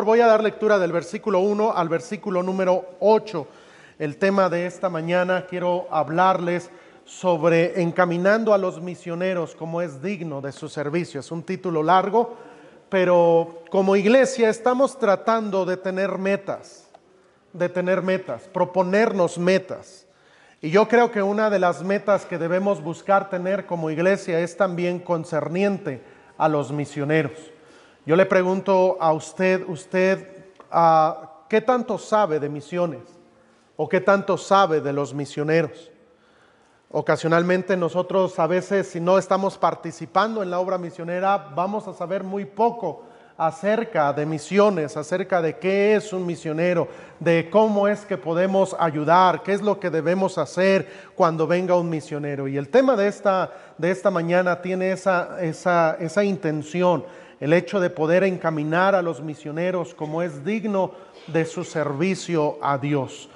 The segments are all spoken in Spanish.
favor, voy a dar lectura del versículo 1 al versículo número 8. El tema de esta mañana quiero hablarles sobre encaminando a los misioneros como es digno de su servicio. Es un título largo, pero como iglesia estamos tratando de tener metas, proponernos metas. Y yo creo que una de las metas que debemos buscar tener como iglesia es también concerniente a los misioneros. Yo le pregunto a usted, ¿qué tanto sabe de misiones? ¿O qué tanto sabe de los misioneros? Ocasionalmente nosotros a veces, si no estamos participando en la obra misionera, vamos a saber muy poco acerca de misiones, acerca de qué es un misionero, de cómo es que podemos ayudar, qué es lo que debemos hacer cuando venga un misionero. Y el tema de esta mañana tiene esa intención, el hecho de poder encaminar a los misioneros como es digno de su servicio a Dios.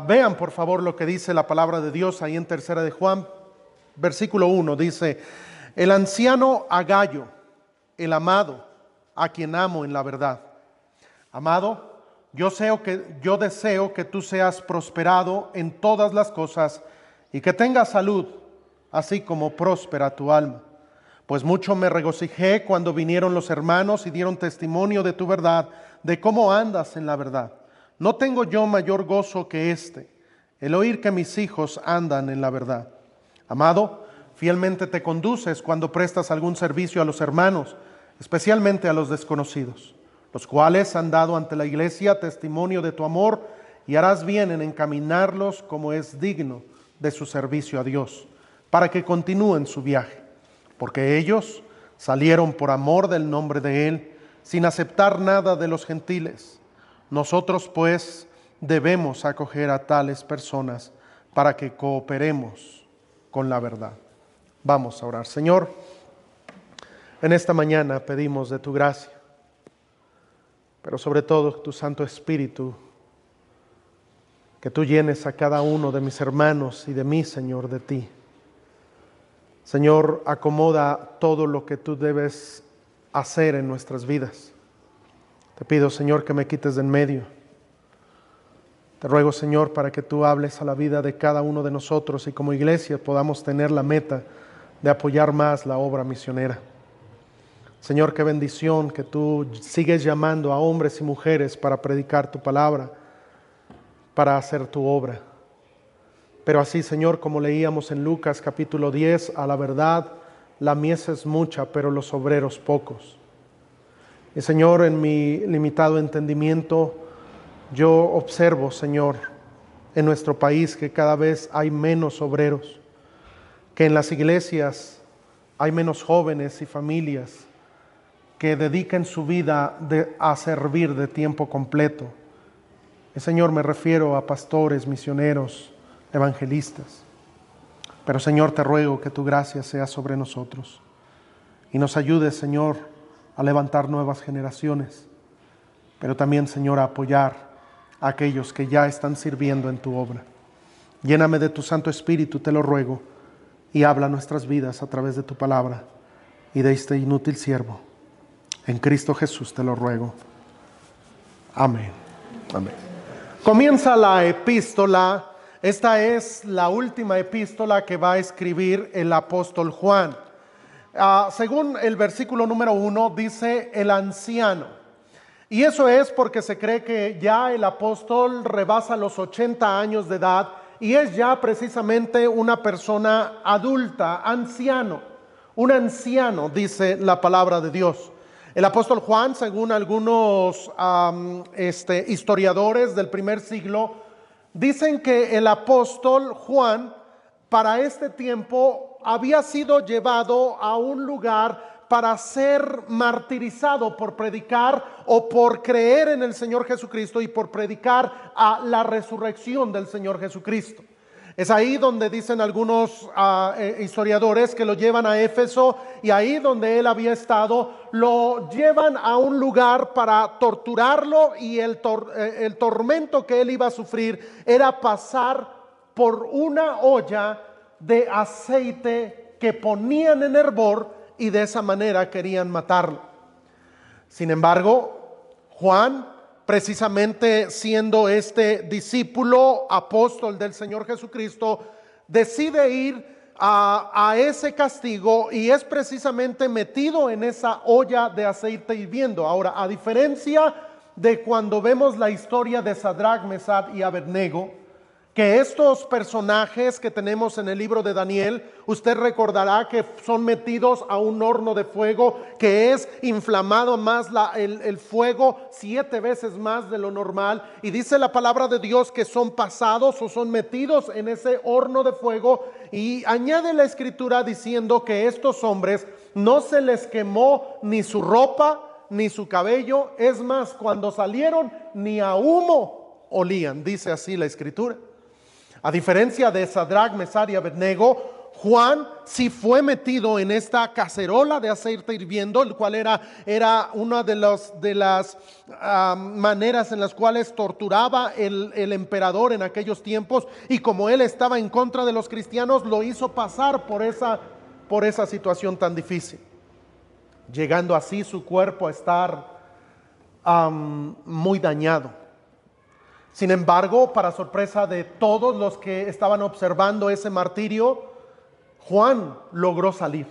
Vean por favor lo que dice la palabra de Dios ahí en Tercera de Juan, versículo 1, dice: el anciano Agayo, el amado, a quien amo en la verdad. Amado, yo deseo que tú seas prosperado en todas las cosas y que tengas salud, así como próspera tu alma. Pues mucho me regocijé cuando vinieron los hermanos y dieron testimonio de tu verdad, de cómo andas en la verdad. No tengo yo mayor gozo que el oír que mis hijos andan en la verdad. Amado, fielmente te conduces cuando prestas algún servicio a los hermanos, especialmente a los desconocidos, los cuales han dado ante la iglesia testimonio de tu amor, y harás bien en encaminarlos como es digno de su servicio a Dios, para que continúen su viaje, porque ellos salieron por amor del nombre de Él, sin aceptar nada de los gentiles. Nosotros pues debemos acoger a tales personas para que cooperemos con la verdad. Vamos a orar. Señor, en esta mañana pedimos de tu gracia, pero sobre todo tu Santo Espíritu, que tú llenes a cada uno de mis hermanos y de mí, Señor, de ti. Señor, acomoda todo lo que tú debes hacer en nuestras vidas. Te pido, Señor, que me quites de en medio. Te ruego, Señor, para que tú hables a la vida de cada uno de nosotros y como iglesia podamos tener la meta de apoyar más la obra misionera. Señor, qué bendición que tú sigues llamando a hombres y mujeres para predicar tu palabra, para hacer tu obra. Pero así, Señor, como leíamos en Lucas capítulo 10, a la verdad, la mies es mucha, pero los obreros pocos. Y Señor, en mi limitado entendimiento, yo observo, Señor, en nuestro país que cada vez hay menos obreros, que en las iglesias hay menos jóvenes y familias que dediquen su vida a servir de tiempo completo. Y Señor, me refiero a pastores, misioneros, evangelistas. Pero Señor, te ruego que tu gracia sea sobre nosotros y nos ayudes, Señor, a levantar nuevas generaciones, pero también, Señor, a apoyar a aquellos que ya están sirviendo en tu obra. Lléname de tu Santo Espíritu, te lo ruego, y habla nuestras vidas a través de tu palabra y de este inútil siervo. En Cristo Jesús te lo ruego. Amén. Amén. Comienza la epístola. Esta es la última epístola que va a escribir el apóstol Juan. Según el versículo número 1, dice el anciano. Y eso es porque se cree que ya el apóstol rebasa los 80 años de edad y es ya precisamente una persona adulta, anciano. Un anciano, dice la palabra de Dios. El apóstol Juan, según algunos historiadores del primer siglo, dicen que el apóstol Juan para este tiempo había sido llevado a un lugar para ser martirizado por predicar o por creer en el Señor Jesucristo y por predicar a la resurrección del Señor Jesucristo. Es ahí donde dicen algunos historiadores que lo llevan a Éfeso, y ahí donde él había estado lo llevan a un lugar para torturarlo, y el tormento que él iba a sufrir era pasar por una olla de aceite que ponían en hervor, y de esa manera querían matarlo. Sin embargo, Juan, precisamente siendo este discípulo apóstol del Señor Jesucristo, decide ir a ese castigo y es precisamente metido en esa olla de aceite hirviendo. Ahora, a diferencia de cuando vemos la historia de Sadrach, Mesach y Abednego, que estos personajes que tenemos en el libro de Daniel, usted recordará que son metidos a un horno de fuego que es inflamado más el fuego 7 veces más de lo normal, y dice la palabra de Dios que son pasados o son metidos en ese horno de fuego, y añade la escritura diciendo que estos hombres no se les quemó ni su ropa ni su cabello, es más, cuando salieron ni a humo olían, dice así la escritura. A diferencia de Sadrach, Mesach y Abednego, Juan sí fue metido en esta cacerola de aceite hirviendo, el cual era una de las maneras en las cuales torturaba el emperador en aquellos tiempos, y como él estaba en contra de los cristianos, lo hizo pasar por esa situación tan difícil, llegando así su cuerpo a estar muy dañado. Sin embargo, para sorpresa de todos los que estaban observando ese martirio, Juan logró salir.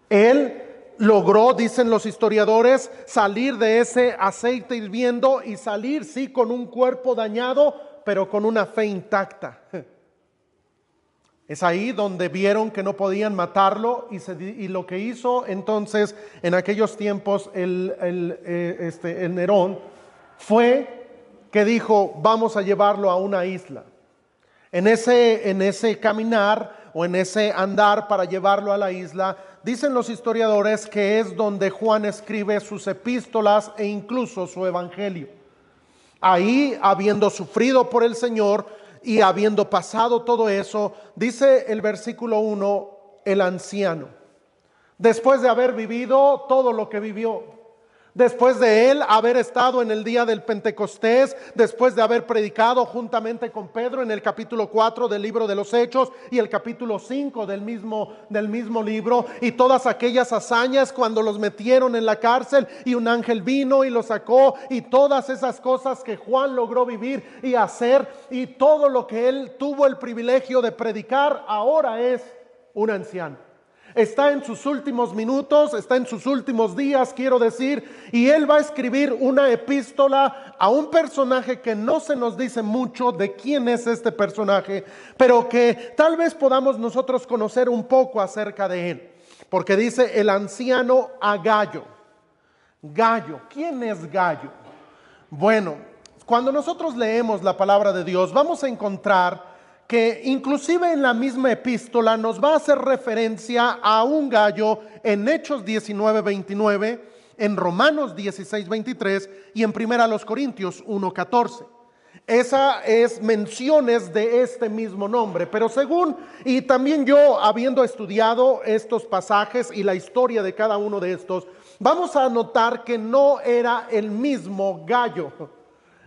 Él logró, dicen los historiadores, salir de ese aceite hirviendo y salir, sí, con un cuerpo dañado, pero con una fe intacta. Es ahí donde vieron que no podían matarlo y lo que hizo entonces en aquellos tiempos el Nerón fue que dijo: vamos a llevarlo a una isla. En ese caminar o en ese andar para llevarlo a la isla, dicen los historiadores que es donde Juan escribe sus epístolas e incluso su evangelio. Ahí, habiendo sufrido por el Señor y habiendo pasado todo eso, dice el versículo 1, el anciano, después de haber vivido todo lo que vivió, después de él haber estado en el día del Pentecostés, después de haber predicado juntamente con Pedro en el capítulo 4 del libro de los Hechos y el capítulo 5 del mismo libro, y todas aquellas hazañas cuando los metieron en la cárcel y un ángel vino y los sacó, y todas esas cosas que Juan logró vivir y hacer, y todo lo que él tuvo el privilegio de predicar, ahora es un anciano. Está en sus últimos minutos, está en sus últimos días, quiero decir, y él va a escribir una epístola a un personaje que no se nos dice mucho de quién es este personaje, pero que tal vez podamos nosotros conocer un poco acerca de él, porque dice el anciano a Gallo. Gallo, ¿quién es Gallo? Bueno, cuando nosotros leemos la palabra de Dios, vamos a encontrar que inclusive en la misma epístola nos va a hacer referencia a un Gallo en Hechos 19:29, en Romanos 16:23 y en 1 Corintios 1:14. Esa es menciones de este mismo nombre, pero según, y también yo habiendo estudiado estos pasajes y la historia de cada uno de estos, vamos a notar que no era el mismo Gallo.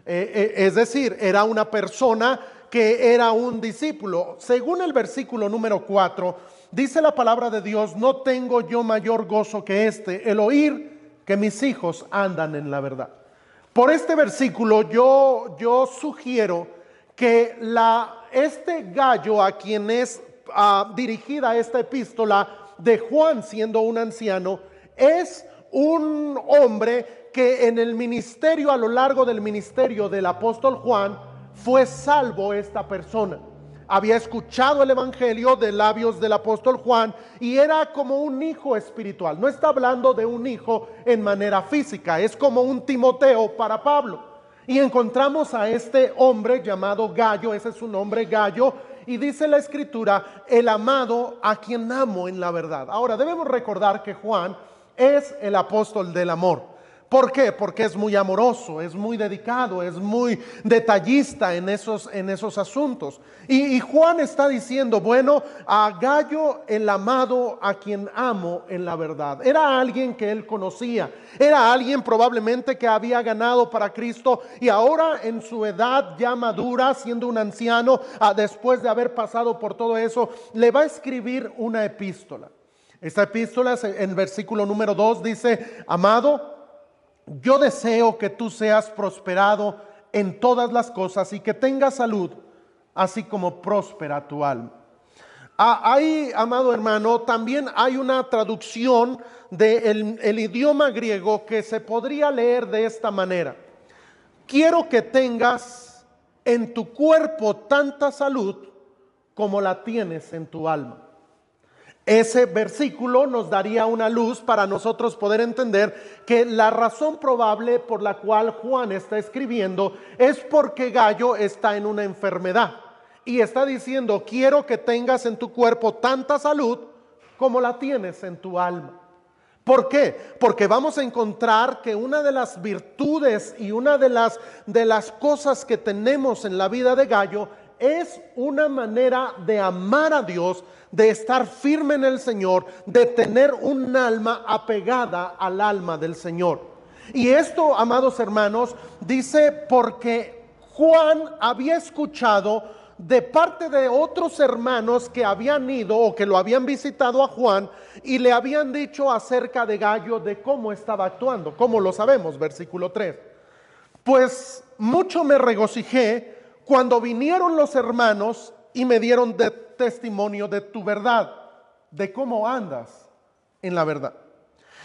Es decir, era una persona que era un discípulo. Según el versículo número 4, dice la palabra de Dios: no tengo yo mayor gozo que el oír que mis hijos andan en la verdad. Por este versículo yo sugiero que este Gallo a quien es dirigida esta epístola de Juan siendo un anciano, es un hombre que en el ministerio, a lo largo del ministerio del apóstol Juan, fue salvo esta persona. Había escuchado el evangelio de labios del apóstol Juan y era como un hijo espiritual. No está hablando de un hijo en manera física, es como un Timoteo para Pablo. Y encontramos a este hombre llamado Gallo, ese es su nombre, Gallo, y dice la escritura: el amado a quien amo en la verdad. Ahora debemos recordar que Juan es el apóstol del amor. ¿Por qué? Porque es muy amoroso, es muy dedicado, es muy detallista en esos asuntos. Y Juan está diciendo: bueno, a Gallo, el amado a quien amo en la verdad. Era alguien que él conocía, era alguien probablemente que había ganado para Cristo, y ahora en su edad ya madura, siendo un anciano, después de haber pasado por todo eso, le va a escribir una epístola. Esta epístola en versículo número 2 dice: amado, yo deseo que tú seas prosperado en todas las cosas y que tengas salud, así como próspera tu alma. Ahí, amado hermano, también hay una traducción del idioma griego que se podría leer de esta manera: quiero que tengas en tu cuerpo tanta salud como la tienes en tu alma. Ese versículo nos daría una luz para nosotros poder entender que la razón probable por la cual Juan está escribiendo es porque Gayo está en una enfermedad. Y está diciendo, quiero que tengas en tu cuerpo tanta salud como la tienes en tu alma. ¿Por qué? Porque vamos a encontrar que una de las virtudes y una de las cosas que tenemos en la vida de Gayo es una manera de amar a Dios, de estar firme en el Señor, de tener un alma apegada al alma del Señor. Y esto, amados hermanos, dice porque Juan había escuchado de parte de otros hermanos que habían ido o que lo habían visitado a Juan y le habían dicho acerca de Gayo, de cómo estaba actuando. ¿Cómo lo sabemos? Versículo 3. Pues mucho me regocijé cuando vinieron los hermanos y me dieron testimonio de tu verdad, de cómo andas en la verdad.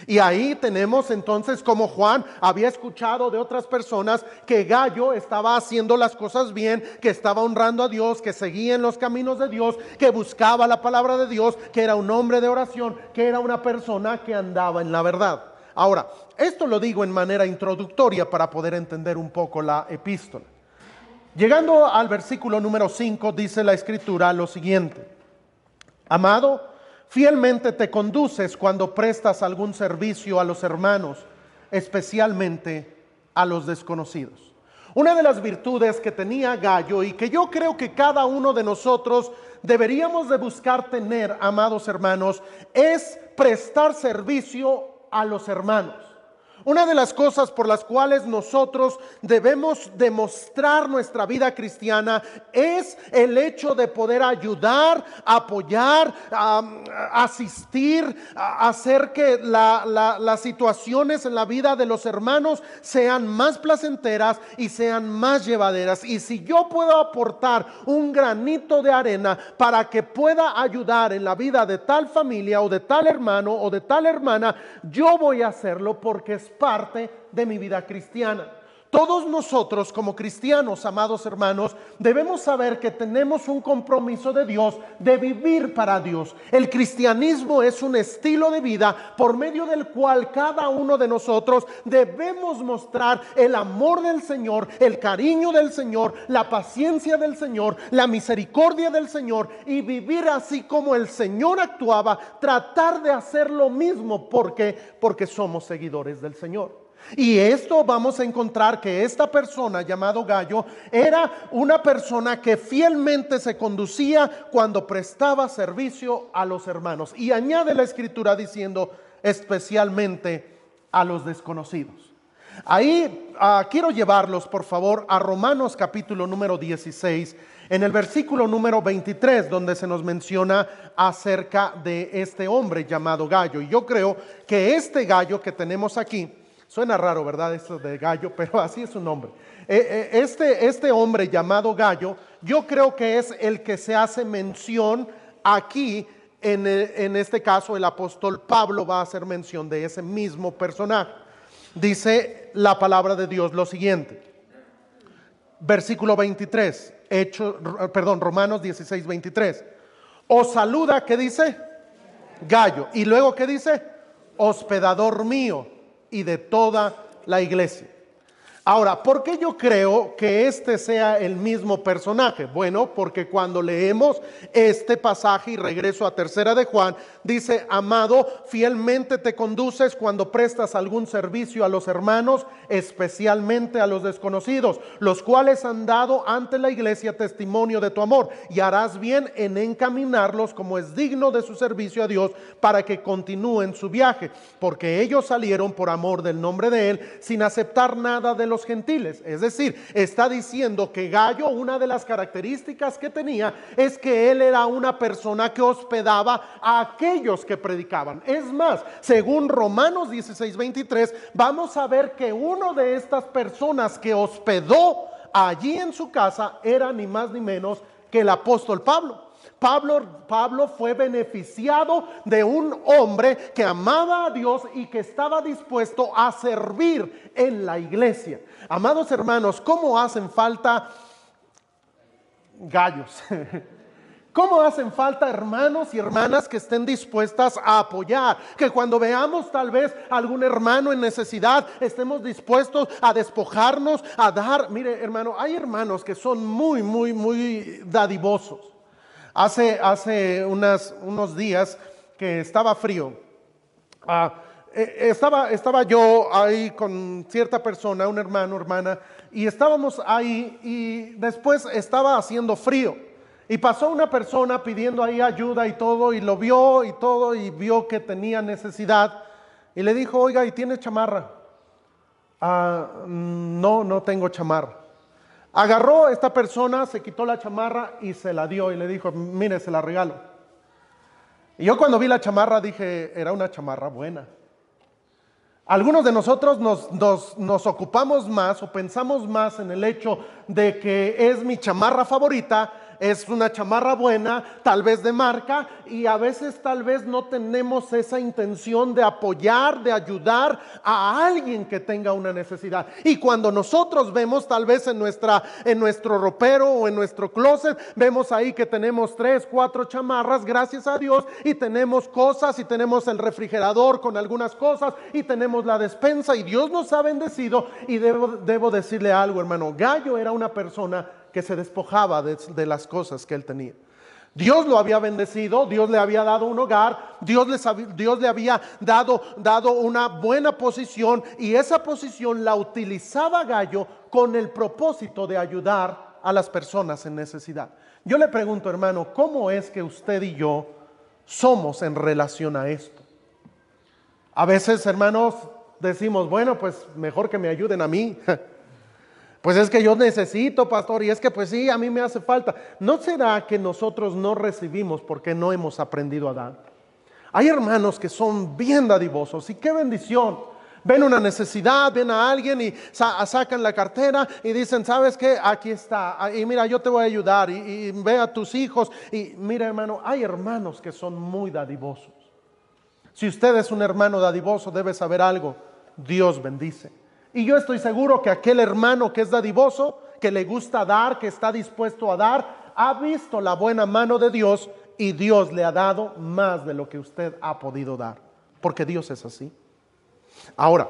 Y ahí tenemos entonces como Juan había escuchado de otras personas que Gayo estaba haciendo las cosas bien, que estaba honrando a Dios, que seguía en los caminos de Dios, que buscaba la palabra de Dios, que era un hombre de oración, que era una persona que andaba en la verdad. Ahora, esto lo digo en manera introductoria para poder entender un poco la epístola. Llegando al versículo número 5, dice la Escritura lo siguiente: amado, fielmente te conduces cuando prestas algún servicio a los hermanos, especialmente a los desconocidos. Una de las virtudes que tenía Gayo y que yo creo que cada uno de nosotros deberíamos de buscar tener, amados hermanos, es prestar servicio a los hermanos. Una de las cosas por las cuales nosotros debemos demostrar nuestra vida cristiana es el hecho de poder ayudar, apoyar, asistir, hacer que las situaciones en la vida de los hermanos sean más placenteras y sean más llevaderas. Y si yo puedo aportar un granito de arena para que pueda ayudar en la vida de tal familia o de tal hermano o de tal hermana, yo voy a hacerlo porque es parte de mi vida cristiana. Todos nosotros como cristianos, amados hermanos, debemos saber que tenemos un compromiso de Dios, de vivir para Dios. El cristianismo es un estilo de vida por medio del cual cada uno de nosotros debemos mostrar el amor del Señor, el cariño del Señor, la paciencia del Señor, la misericordia del Señor y vivir así como el Señor actuaba, tratar de hacer lo mismo porque somos seguidores del Señor. Y esto vamos a encontrar que esta persona llamado Gayo era una persona que fielmente se conducía cuando prestaba servicio a los hermanos. Y añade la Escritura diciendo especialmente a los desconocidos. Ahí quiero llevarlos por favor a Romanos capítulo número 16, en el versículo número 23, donde se nos menciona acerca de este hombre llamado Gayo. Y yo creo que este Gayo que tenemos aquí, suena raro, ¿verdad? Esto de Gayo, pero así es su nombre. Este hombre llamado Gayo, yo creo que es el que se hace mención aquí. En este caso, el apóstol Pablo va a hacer mención de ese mismo personaje. Dice la palabra de Dios lo siguiente. Versículo 23, Romanos 16, 23. Os saluda, ¿qué dice? Gayo. Y luego, ¿qué dice? Hospedador mío y de toda la iglesia. Ahora, ¿por qué yo creo que este sea el mismo personaje? Bueno, porque cuando leemos este pasaje, y regreso a tercera de Juan, dice: amado, fielmente te conduces cuando prestas algún servicio a los hermanos, especialmente a los desconocidos, los cuales han dado ante la iglesia testimonio de tu amor, y harás bien en encaminarlos como es digno de su servicio a Dios, para que continúen su viaje, porque ellos salieron por amor del nombre de Él, sin aceptar nada de lo los gentiles. Es decir, está diciendo que Gayo, una de las características que tenía es que él era una persona que hospedaba a aquellos que predicaban. Es más, según Romanos 16:23, vamos a ver que uno de estas personas que hospedó allí en su casa era ni más ni menos que el apóstol Pablo. Pablo fue beneficiado de un hombre que amaba a Dios y que estaba dispuesto a servir en la iglesia. Amados hermanos, ¿cómo hacen falta gallos? ¿Cómo hacen falta hermanos y hermanas que estén dispuestas a apoyar? Que cuando veamos tal vez algún hermano en necesidad, estemos dispuestos a despojarnos, a dar. Mire, hermano, hay hermanos que son muy dadivosos. Hace unos días que estaba frío, estaba yo ahí con cierta persona, un hermano, hermana, y estábamos ahí y después estaba haciendo frío. Y pasó una persona pidiendo ahí ayuda y todo, y lo vio y todo, y vio que tenía necesidad, y le dijo, oiga, ¿y tiene chamarra? No tengo chamarra. Agarró esta persona, se quitó la chamarra y se la dio y le dijo, mire, se la regalo. Y yo cuando vi la chamarra dije, era una chamarra buena. Algunos de nosotros nos ocupamos más o pensamos más en el hecho de que es mi chamarra favorita, es una chamarra buena, tal vez de marca, y a veces tal vez no tenemos esa intención de apoyar, de ayudar a alguien que tenga una necesidad. Y cuando nosotros vemos tal vez en nuestro ropero o en nuestro closet, vemos ahí que tenemos 3, 4 chamarras, gracias a Dios, y tenemos cosas, y tenemos el refrigerador con algunas cosas, y tenemos la despensa, y Dios nos ha bendecido. Y debo decirle algo, hermano, Gayo era una persona que se despojaba de las cosas que él tenía. Dios lo había bendecido, Dios le había dado un hogar, Dios le había dado una buena posición, y esa posición la utilizaba Gayo con el propósito de ayudar a las personas en necesidad. Yo le pregunto, hermano, ¿cómo es que usted y yo somos en relación a esto? A veces, hermanos, decimos, bueno, pues mejor que me ayuden a mí. Pues es que yo necesito, pastor, y es que pues sí, a mí me hace falta. ¿No será que nosotros no recibimos porque no hemos aprendido a dar? Hay hermanos que son bien dadivosos, y qué bendición. Ven una necesidad, ven a alguien y sacan la cartera y dicen, ¿sabes qué? Aquí está, y mira, yo te voy a ayudar, y ve a tus hijos. Y mira, hermano, hay hermanos que son muy dadivosos. Si usted es un hermano dadivoso, debe saber algo: Dios bendice. Y yo estoy seguro que aquel hermano que es dadivoso, que le gusta dar, que está dispuesto a dar, ha visto la buena mano de Dios, y Dios le ha dado más de lo que usted ha podido dar, porque Dios es así. Ahora,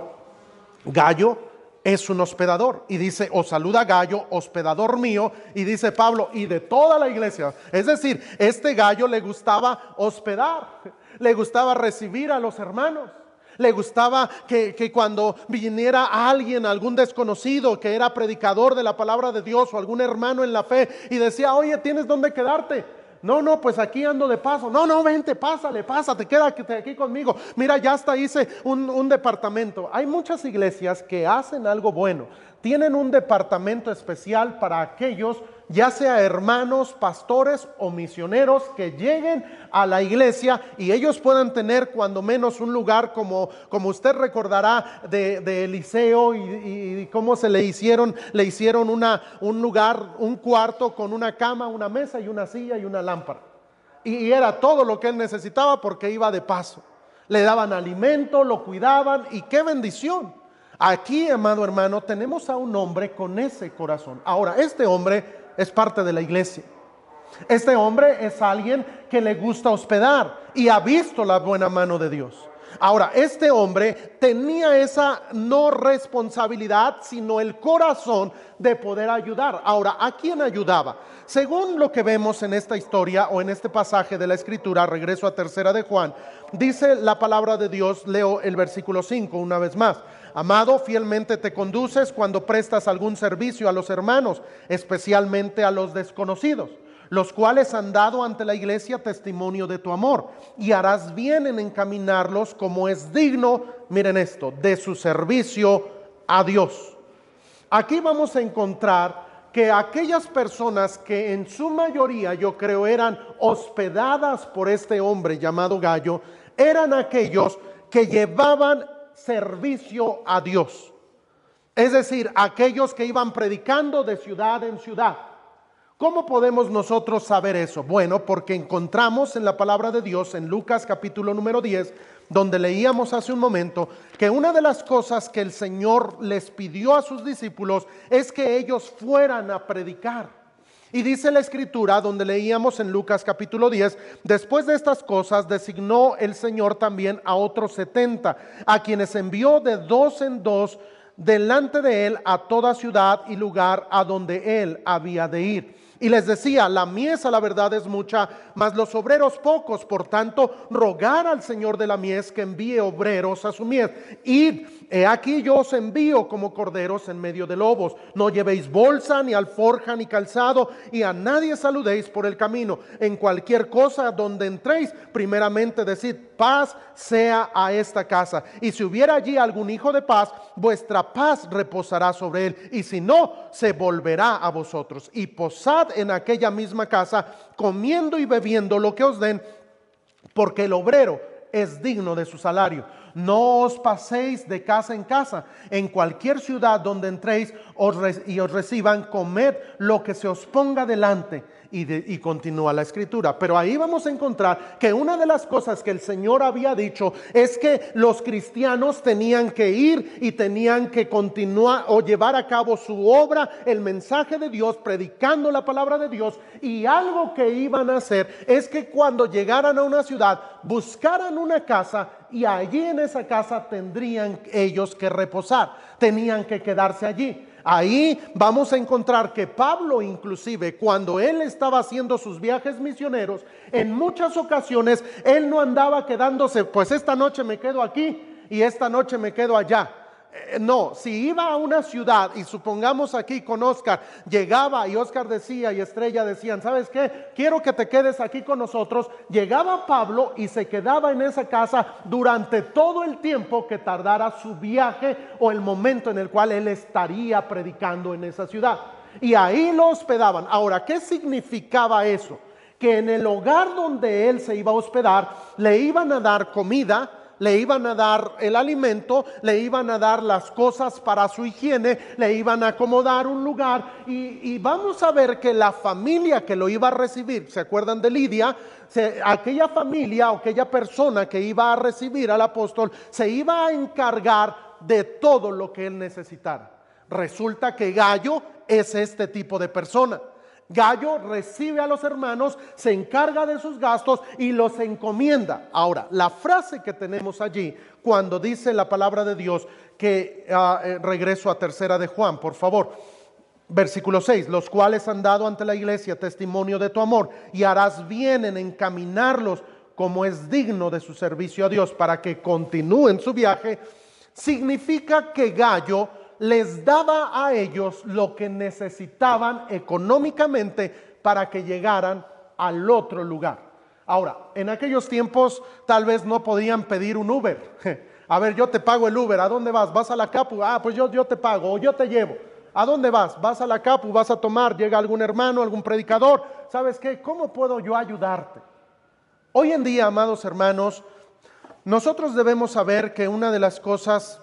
Gayo es un hospedador, y dice, os saluda Gayo, hospedador mío, y dice Pablo, y de toda la iglesia. Es decir, este Gayo le gustaba hospedar, le gustaba recibir a los hermanos. Le gustaba que cuando viniera alguien, algún desconocido que era predicador de la palabra de Dios, o algún hermano en la fe, y decía, oye, ¿tienes dónde quedarte? No, pues aquí ando de paso. No, vente, pásate, quédate aquí conmigo. Mira, ya hasta hice un departamento. Hay muchas iglesias que hacen algo bueno. Tienen un departamento especial para aquellos, ya sea hermanos, pastores o misioneros, que lleguen a la iglesia y ellos puedan tener cuando menos un lugar como usted recordará de Eliseo, y cómo le hicieron un lugar, un cuarto con una cama, una mesa y una silla y una lámpara. Y era todo lo que él necesitaba porque iba de paso. Le daban alimento, lo cuidaban, y qué bendición. Aquí, amado hermano, tenemos a un hombre con ese corazón. Ahora, este hombre es parte de la iglesia. Este hombre es alguien que le gusta hospedar y ha visto la buena mano de Dios. Ahora, este hombre tenía esa no responsabilidad, sino el corazón de poder ayudar. Ahora, ¿a quién ayudaba? Según lo que vemos en esta historia o en este pasaje de la Escritura, regreso a 3 de Juan, dice la palabra de Dios, leo el versículo 5 una vez más. Amado, fielmente te conduces cuando prestas algún servicio a los hermanos, especialmente a los desconocidos, los cuales han dado ante la iglesia testimonio de tu amor, y harás bien en encaminarlos como es digno, miren esto, de su servicio a Dios. aquí vamos a encontrar que aquellas personas que en su mayoría, yo creo, eran hospedadas por este hombre llamado Gayo, eran aquellos que llevaban servicio a Dios. Es decir, aquellos que iban predicando de ciudad en ciudad. ¿Cómo podemos nosotros saber eso? Bueno, porque encontramos en la palabra de Dios, en Lucas capítulo número 10, donde leíamos hace un momento, que una de las cosas que el Señor les pidió a sus discípulos es que ellos fueran a predicar. Y dice la Escritura, donde leíamos en Lucas capítulo 10, después de estas cosas designó el Señor también a otros 70, a quienes envió de dos en dos delante de él a toda ciudad y lugar a donde él había de ir. Y les decía, la mies a la verdad es mucha, mas los obreros pocos. Por tanto, rogar al Señor de la mies que envíe obreros a su mies. Id, he aquí yo os envío como corderos en medio de lobos. No llevéis bolsa, ni alforja, ni calzado, y a nadie saludéis por el camino. En cualquier cosa donde entréis, primeramente decid, paz sea a esta casa. Y si hubiera allí algún hijo de paz, vuestra paz reposará sobre él. Y si no, se volverá a vosotros. Y posad en aquella misma casa, comiendo y bebiendo lo que os den, porque el obrero es digno de su salario. No os paséis de casa en casa. En cualquier ciudad donde entréis y os reciban, comed lo que se os ponga delante. Y continúa la Escritura. Pero ahí vamos a encontrar que una de las cosas que el Señor había dicho es que los cristianos tenían que ir y tenían que continuar o llevar a cabo su obra, el mensaje de Dios, predicando la palabra de Dios. Y algo que iban a hacer es que cuando llegaran a una ciudad, buscaran una casa, y allí en esa casa tendrían ellos que reposar, tenían que quedarse allí. Ahí vamos a encontrar que Pablo, inclusive cuando él estaba haciendo sus viajes misioneros, en muchas ocasiones él no andaba quedándose, pues esta noche me quedo aquí y esta noche me quedo allá. No, si iba a una ciudad y supongamos aquí con Oscar, llegaba y Oscar decía y Estrella decían, ¿sabes qué? Quiero que te quedes aquí con nosotros. Llegaba Pablo y se quedaba en esa casa durante todo el tiempo que tardara su viaje o el momento en el cual él estaría predicando en esa ciudad. Y ahí lo hospedaban. Ahora, ¿qué significaba eso? Que en el hogar donde él se iba a hospedar, le iban a dar comida, le iban a dar el alimento, le iban a dar las cosas para su higiene, le iban a acomodar un lugar y vamos a ver que la familia que lo iba a recibir, ¿se acuerdan de Lidia? Aquella familia o aquella persona que iba a recibir al apóstol se iba a encargar de todo lo que él necesitara. Resulta que Gayo es este tipo de persona. Gayo recibe a los hermanos, se encarga de sus gastos y los encomienda. Ahora, la frase que tenemos allí, cuando dice la palabra de Dios, que regreso a tercera de Juan, por favor, versículo 6, los cuales han dado ante la iglesia testimonio de tu amor, y harás bien en encaminarlos como es digno de su servicio a Dios, para que continúen su viaje. Significa que Gayo les daba a ellos lo que necesitaban económicamente para que llegaran al otro lugar. Ahora, en aquellos tiempos tal vez no podían pedir un Uber. A ver, yo te pago el Uber. ¿A dónde vas? ¿Vas a la Capu? Ah, pues yo te pago o yo te llevo. ¿A dónde vas? ¿Vas a la Capu? ¿Vas a tomar? Llega algún hermano, algún predicador. ¿Sabes qué? ¿Cómo puedo yo ayudarte? Hoy en día, amados hermanos, nosotros debemos saber que una de las cosas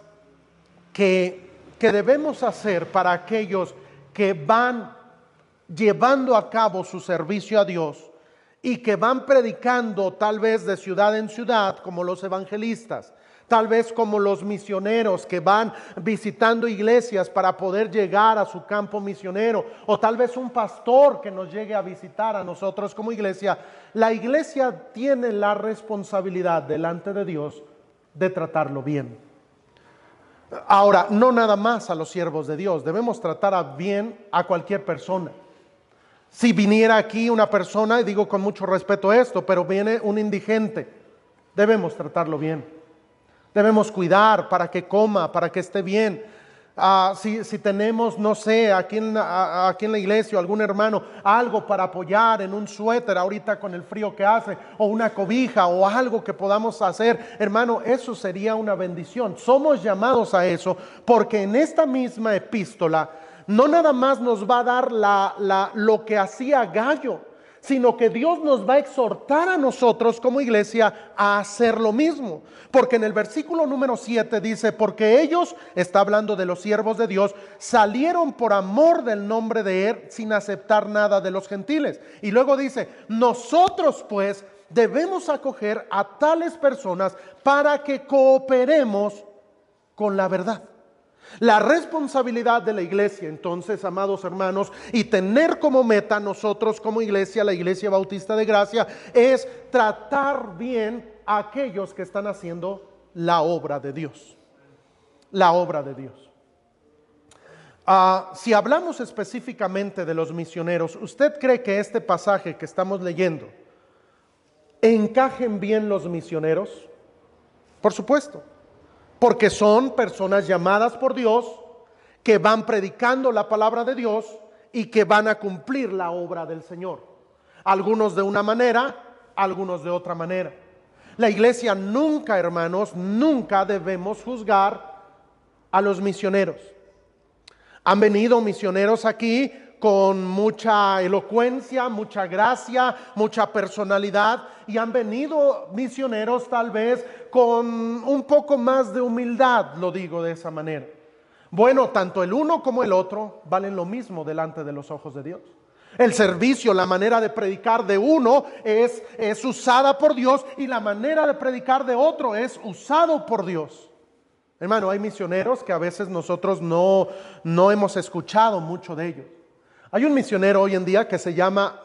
que debemos hacer para aquellos que van llevando a cabo su servicio a Dios y que van predicando tal vez de ciudad en ciudad, como los evangelistas, tal vez como los misioneros que van visitando iglesias para poder llegar a su campo misionero, o tal vez un pastor que nos llegue a visitar a nosotros como iglesia. La iglesia tiene la responsabilidad delante de Dios de tratarlo bien. Ahora, no nada más a los siervos de Dios, debemos tratar bien a cualquier persona. Si viniera aquí una persona, y digo con mucho respeto esto, pero viene un indigente, debemos tratarlo bien. Debemos cuidar para que coma, para que esté bien. si tenemos, no sé, aquí en la iglesia o algún hermano, algo para apoyar en un suéter ahorita con el frío que hace, o una cobija o algo que podamos hacer, hermano, eso sería una bendición. Somos llamados a eso porque en esta misma epístola no nada más nos va a dar lo que hacía Gallo, sino que Dios nos va a exhortar a nosotros como iglesia a hacer lo mismo. Porque en el versículo número 7 dice, porque ellos, está hablando de los siervos de Dios, salieron por amor del nombre de Él sin aceptar nada de los gentiles. Y luego dice, nosotros pues debemos acoger a tales personas para que cooperemos con la verdad. La responsabilidad de la iglesia, entonces, amados hermanos, y tener como meta nosotros como iglesia, la Iglesia Bautista de Gracia, es tratar bien a aquellos que están haciendo la obra de Dios. La obra de Dios. Si hablamos específicamente de los misioneros, ¿usted cree que este pasaje que estamos leyendo encajen bien los misioneros? Por supuesto. Porque son personas llamadas por Dios, que van predicando la palabra de Dios y que van a cumplir la obra del Señor. Algunos de una manera, algunos de otra manera. La iglesia nunca, hermanos, nunca debemos juzgar a los misioneros. Han venido misioneros aquí con mucha elocuencia, mucha gracia, mucha personalidad, y han venido misioneros tal vez con un poco más de humildad, lo digo de esa manera. Bueno, tanto el uno como el otro valen lo mismo delante de los ojos de Dios. El servicio, la manera de predicar de uno es usada por Dios, y la manera de predicar de otro es usado por Dios. Hermano, hay misioneros que a veces nosotros no hemos escuchado mucho de ellos. Hay un misionero hoy en día que se llama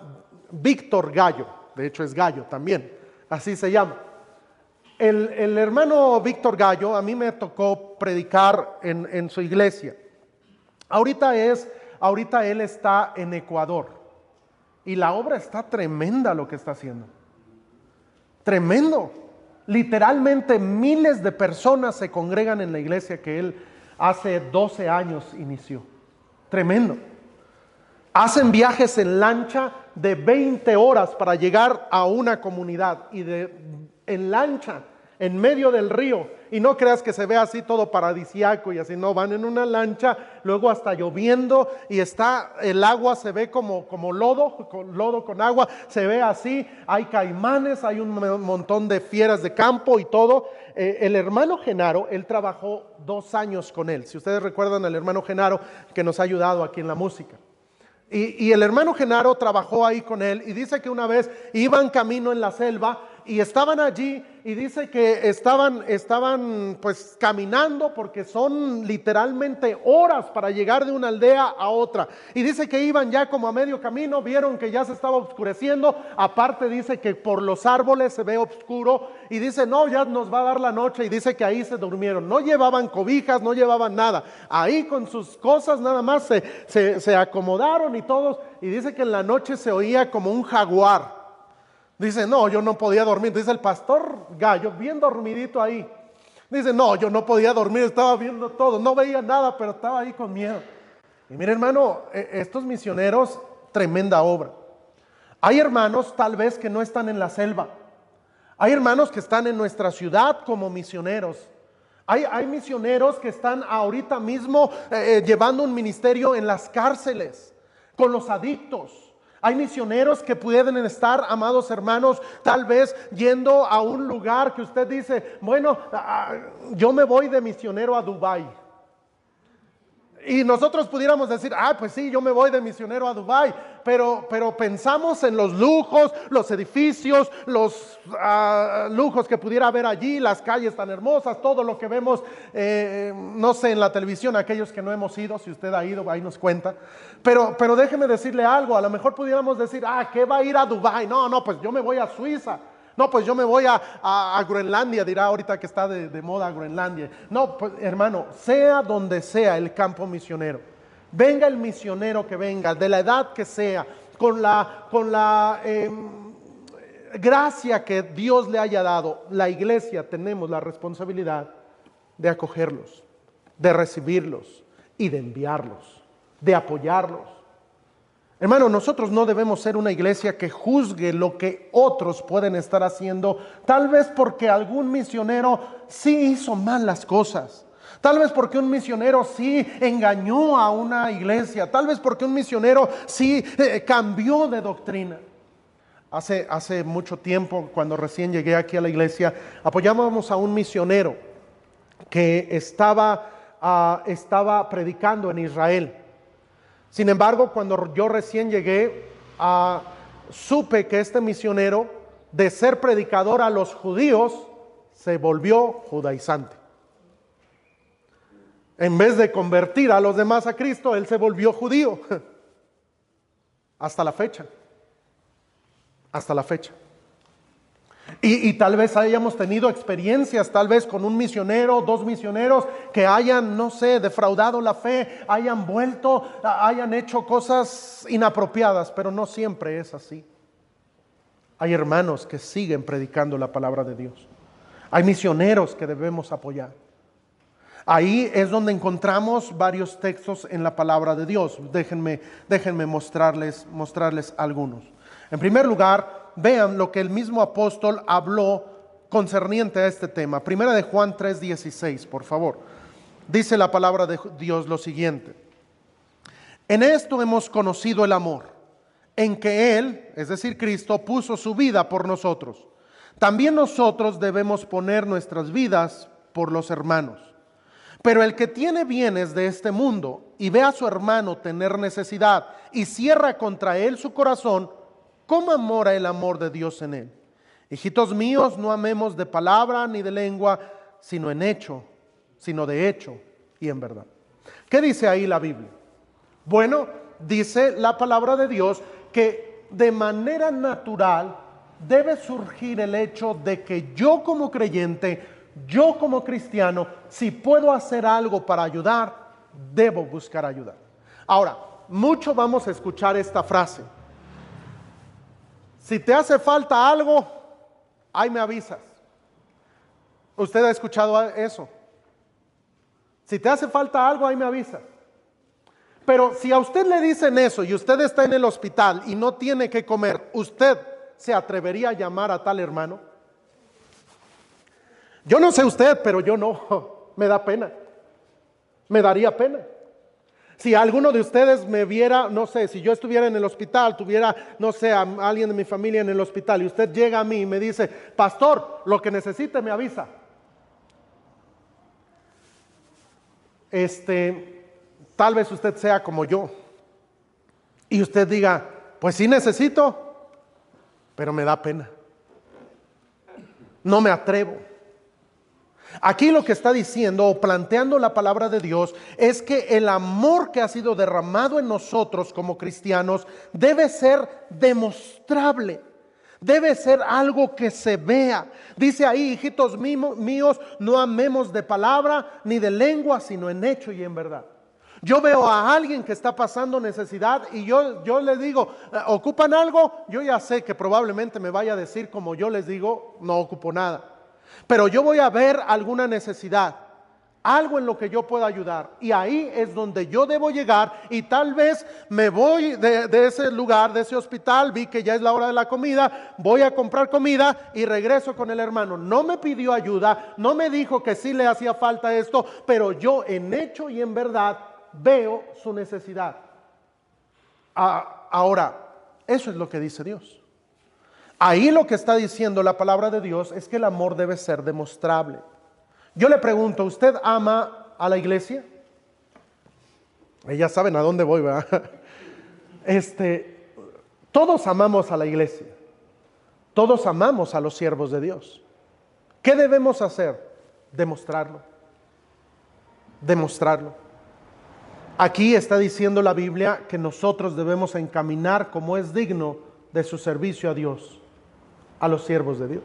Víctor Gallo, de hecho es Gallo también, así se llama. El hermano Víctor Gallo, a mí me tocó predicar en su iglesia. Ahorita él está en Ecuador, y la obra está tremenda lo que está haciendo. Tremendo. Literalmente miles de personas se congregan en la iglesia que él hace 12 años inició. Tremendo. Hacen viajes en lancha de 20 horas para llegar a una comunidad, y en lancha, en medio del río. Y no creas que se ve así todo paradisiaco y así, no, van en una lancha, luego hasta lloviendo, y el agua se ve como lodo con agua, se ve así, hay caimanes, hay un montón de fieras de campo y todo. El hermano Genaro, él trabajó 2 años con él. Si ustedes recuerdan al hermano Genaro, que nos ha ayudado aquí en la música. Y el hermano Genaro trabajó ahí con él, y dice que una vez iban camino en la selva y estaban allí, y dice que estaban pues caminando, porque son literalmente horas para llegar de una aldea a otra, y dice que iban ya como a medio camino, vieron que ya se estaba oscureciendo, aparte dice que por los árboles se ve oscuro, y dice no, ya nos va a dar la noche, y dice que ahí se durmieron. No llevaban cobijas, no llevaban nada, ahí con sus cosas nada más se acomodaron y todos, y dice que en la noche se oía como un jaguar. Dice, no, yo no podía dormir. Dice el pastor Gallo, bien dormidito ahí. Dice, no, yo no podía dormir, estaba viendo todo, no veía nada, pero estaba ahí con miedo. Y mire, hermano, estos misioneros, tremenda obra. Hay hermanos tal vez que no están en la selva. Hay hermanos que están en nuestra ciudad como misioneros. Hay misioneros que están ahorita mismo llevando un ministerio en las cárceles, con los adictos. Hay misioneros que pueden estar, amados hermanos, tal vez yendo a un lugar que usted dice, bueno, yo me voy de misionero a Dubái. Y nosotros pudiéramos decir, pues sí, yo me voy de misionero a Dubái, pero pensamos en los lujos, los edificios, los lujos que pudiera haber allí, las calles tan hermosas, todo lo que vemos, no sé, en la televisión, aquellos que no hemos ido, si usted ha ido, ahí nos cuenta. Pero déjeme decirle algo, a lo mejor pudiéramos decir, ¿qué va a ir a Dubái? No, pues yo me voy a Suiza. No, pues yo me voy a Groenlandia, dirá ahorita que está de moda Groenlandia. No, pues hermano, sea donde sea el campo misionero, venga el misionero que venga, de la edad que sea, con la gracia que Dios le haya dado, la iglesia tenemos la responsabilidad de acogerlos, de recibirlos y de enviarlos, de apoyarlos. Hermano, nosotros no debemos ser una iglesia que juzgue lo que otros pueden estar haciendo, tal vez porque algún misionero sí hizo mal las cosas, tal vez porque un misionero sí engañó a una iglesia, tal vez porque un misionero sí cambió de doctrina. Hace mucho tiempo, cuando recién llegué aquí a la iglesia, apoyábamos a un misionero que estaba predicando en Israel. Sin embargo, cuando yo recién llegué, supe que este misionero, de ser predicador a los judíos, se volvió judaizante. En vez de convertir a los demás a Cristo, él se volvió judío. Hasta la fecha. Hasta la fecha. Y tal vez hayamos tenido experiencias, tal vez con un misionero, dos misioneros que hayan, no sé, defraudado la fe, hayan vuelto, hayan hecho cosas inapropiadas, pero no siempre es así. Hay hermanos que siguen predicando la palabra de Dios. Hay misioneros que debemos apoyar. Ahí es donde encontramos varios textos en la palabra de Dios. Déjenme mostrarles algunos. En primer lugar, vean lo que el mismo apóstol habló concerniente a este tema. Primera de Juan 3:16, por favor. Dice la palabra de Dios lo siguiente: en esto hemos conocido el amor, en que Él, es decir, Cristo, puso su vida por nosotros. También nosotros debemos poner nuestras vidas por los hermanos. Pero el que tiene bienes de este mundo y ve a su hermano tener necesidad y cierra contra él su corazón, ¿cómo mora el amor de Dios en él? Hijitos míos, no amemos de palabra ni de lengua, sino de hecho y en verdad. ¿Qué dice ahí la Biblia? Bueno, dice la palabra de Dios que de manera natural debe surgir el hecho de que yo como creyente, yo como cristiano, si puedo hacer algo para ayudar, debo buscar ayudar. Ahora, mucho vamos a escuchar esta frase: si te hace falta algo, ahí me avisas. ¿Usted ha escuchado eso? Si te hace falta algo, ahí me avisas. Pero si a usted le dicen eso y usted está en el hospital y no tiene que comer, ¿usted se atrevería a llamar a tal hermano? Yo no sé usted, pero yo no. Me da pena. Me daría pena. Si alguno de ustedes me viera, no sé, si yo estuviera en el hospital, tuviera, no sé, a alguien de mi familia en el hospital y usted llega a mí y me dice: pastor, lo que necesite me avisa. Tal vez usted sea como yo y usted diga: pues sí necesito, pero me da pena. No me atrevo. Aquí lo que está diciendo o planteando la palabra de Dios es que el amor que ha sido derramado en nosotros como cristianos debe ser demostrable, debe ser algo que se vea. Dice ahí: hijitos míos, no amemos de palabra ni de lengua, sino en hecho y en verdad. Yo veo a alguien que está pasando necesidad y yo le digo: ¿ocupan algo? Yo ya sé que probablemente me vaya a decir como yo les digo: no ocupo nada. Pero yo voy a ver alguna necesidad, algo en lo que yo pueda ayudar, y ahí es donde yo debo llegar. Y tal vez me voy de ese lugar, de ese hospital, vi que ya es la hora de la comida, voy a comprar comida y regreso con el hermano. No me pidió ayuda, no me dijo que sí le hacía falta esto, pero yo en hecho y en verdad veo su necesidad. Ahora, eso es lo que dice Dios. Ahí lo que está diciendo la palabra de Dios es que el amor debe ser demostrable. Yo le pregunto: ¿usted ama a la iglesia? Ya saben a dónde voy, ¿verdad? Todos amamos a la iglesia. Todos amamos a los siervos de Dios. ¿Qué debemos hacer? Demostrarlo. Demostrarlo. Aquí está diciendo la Biblia que nosotros debemos encaminar como es digno de su servicio a Dios, a los siervos de Dios.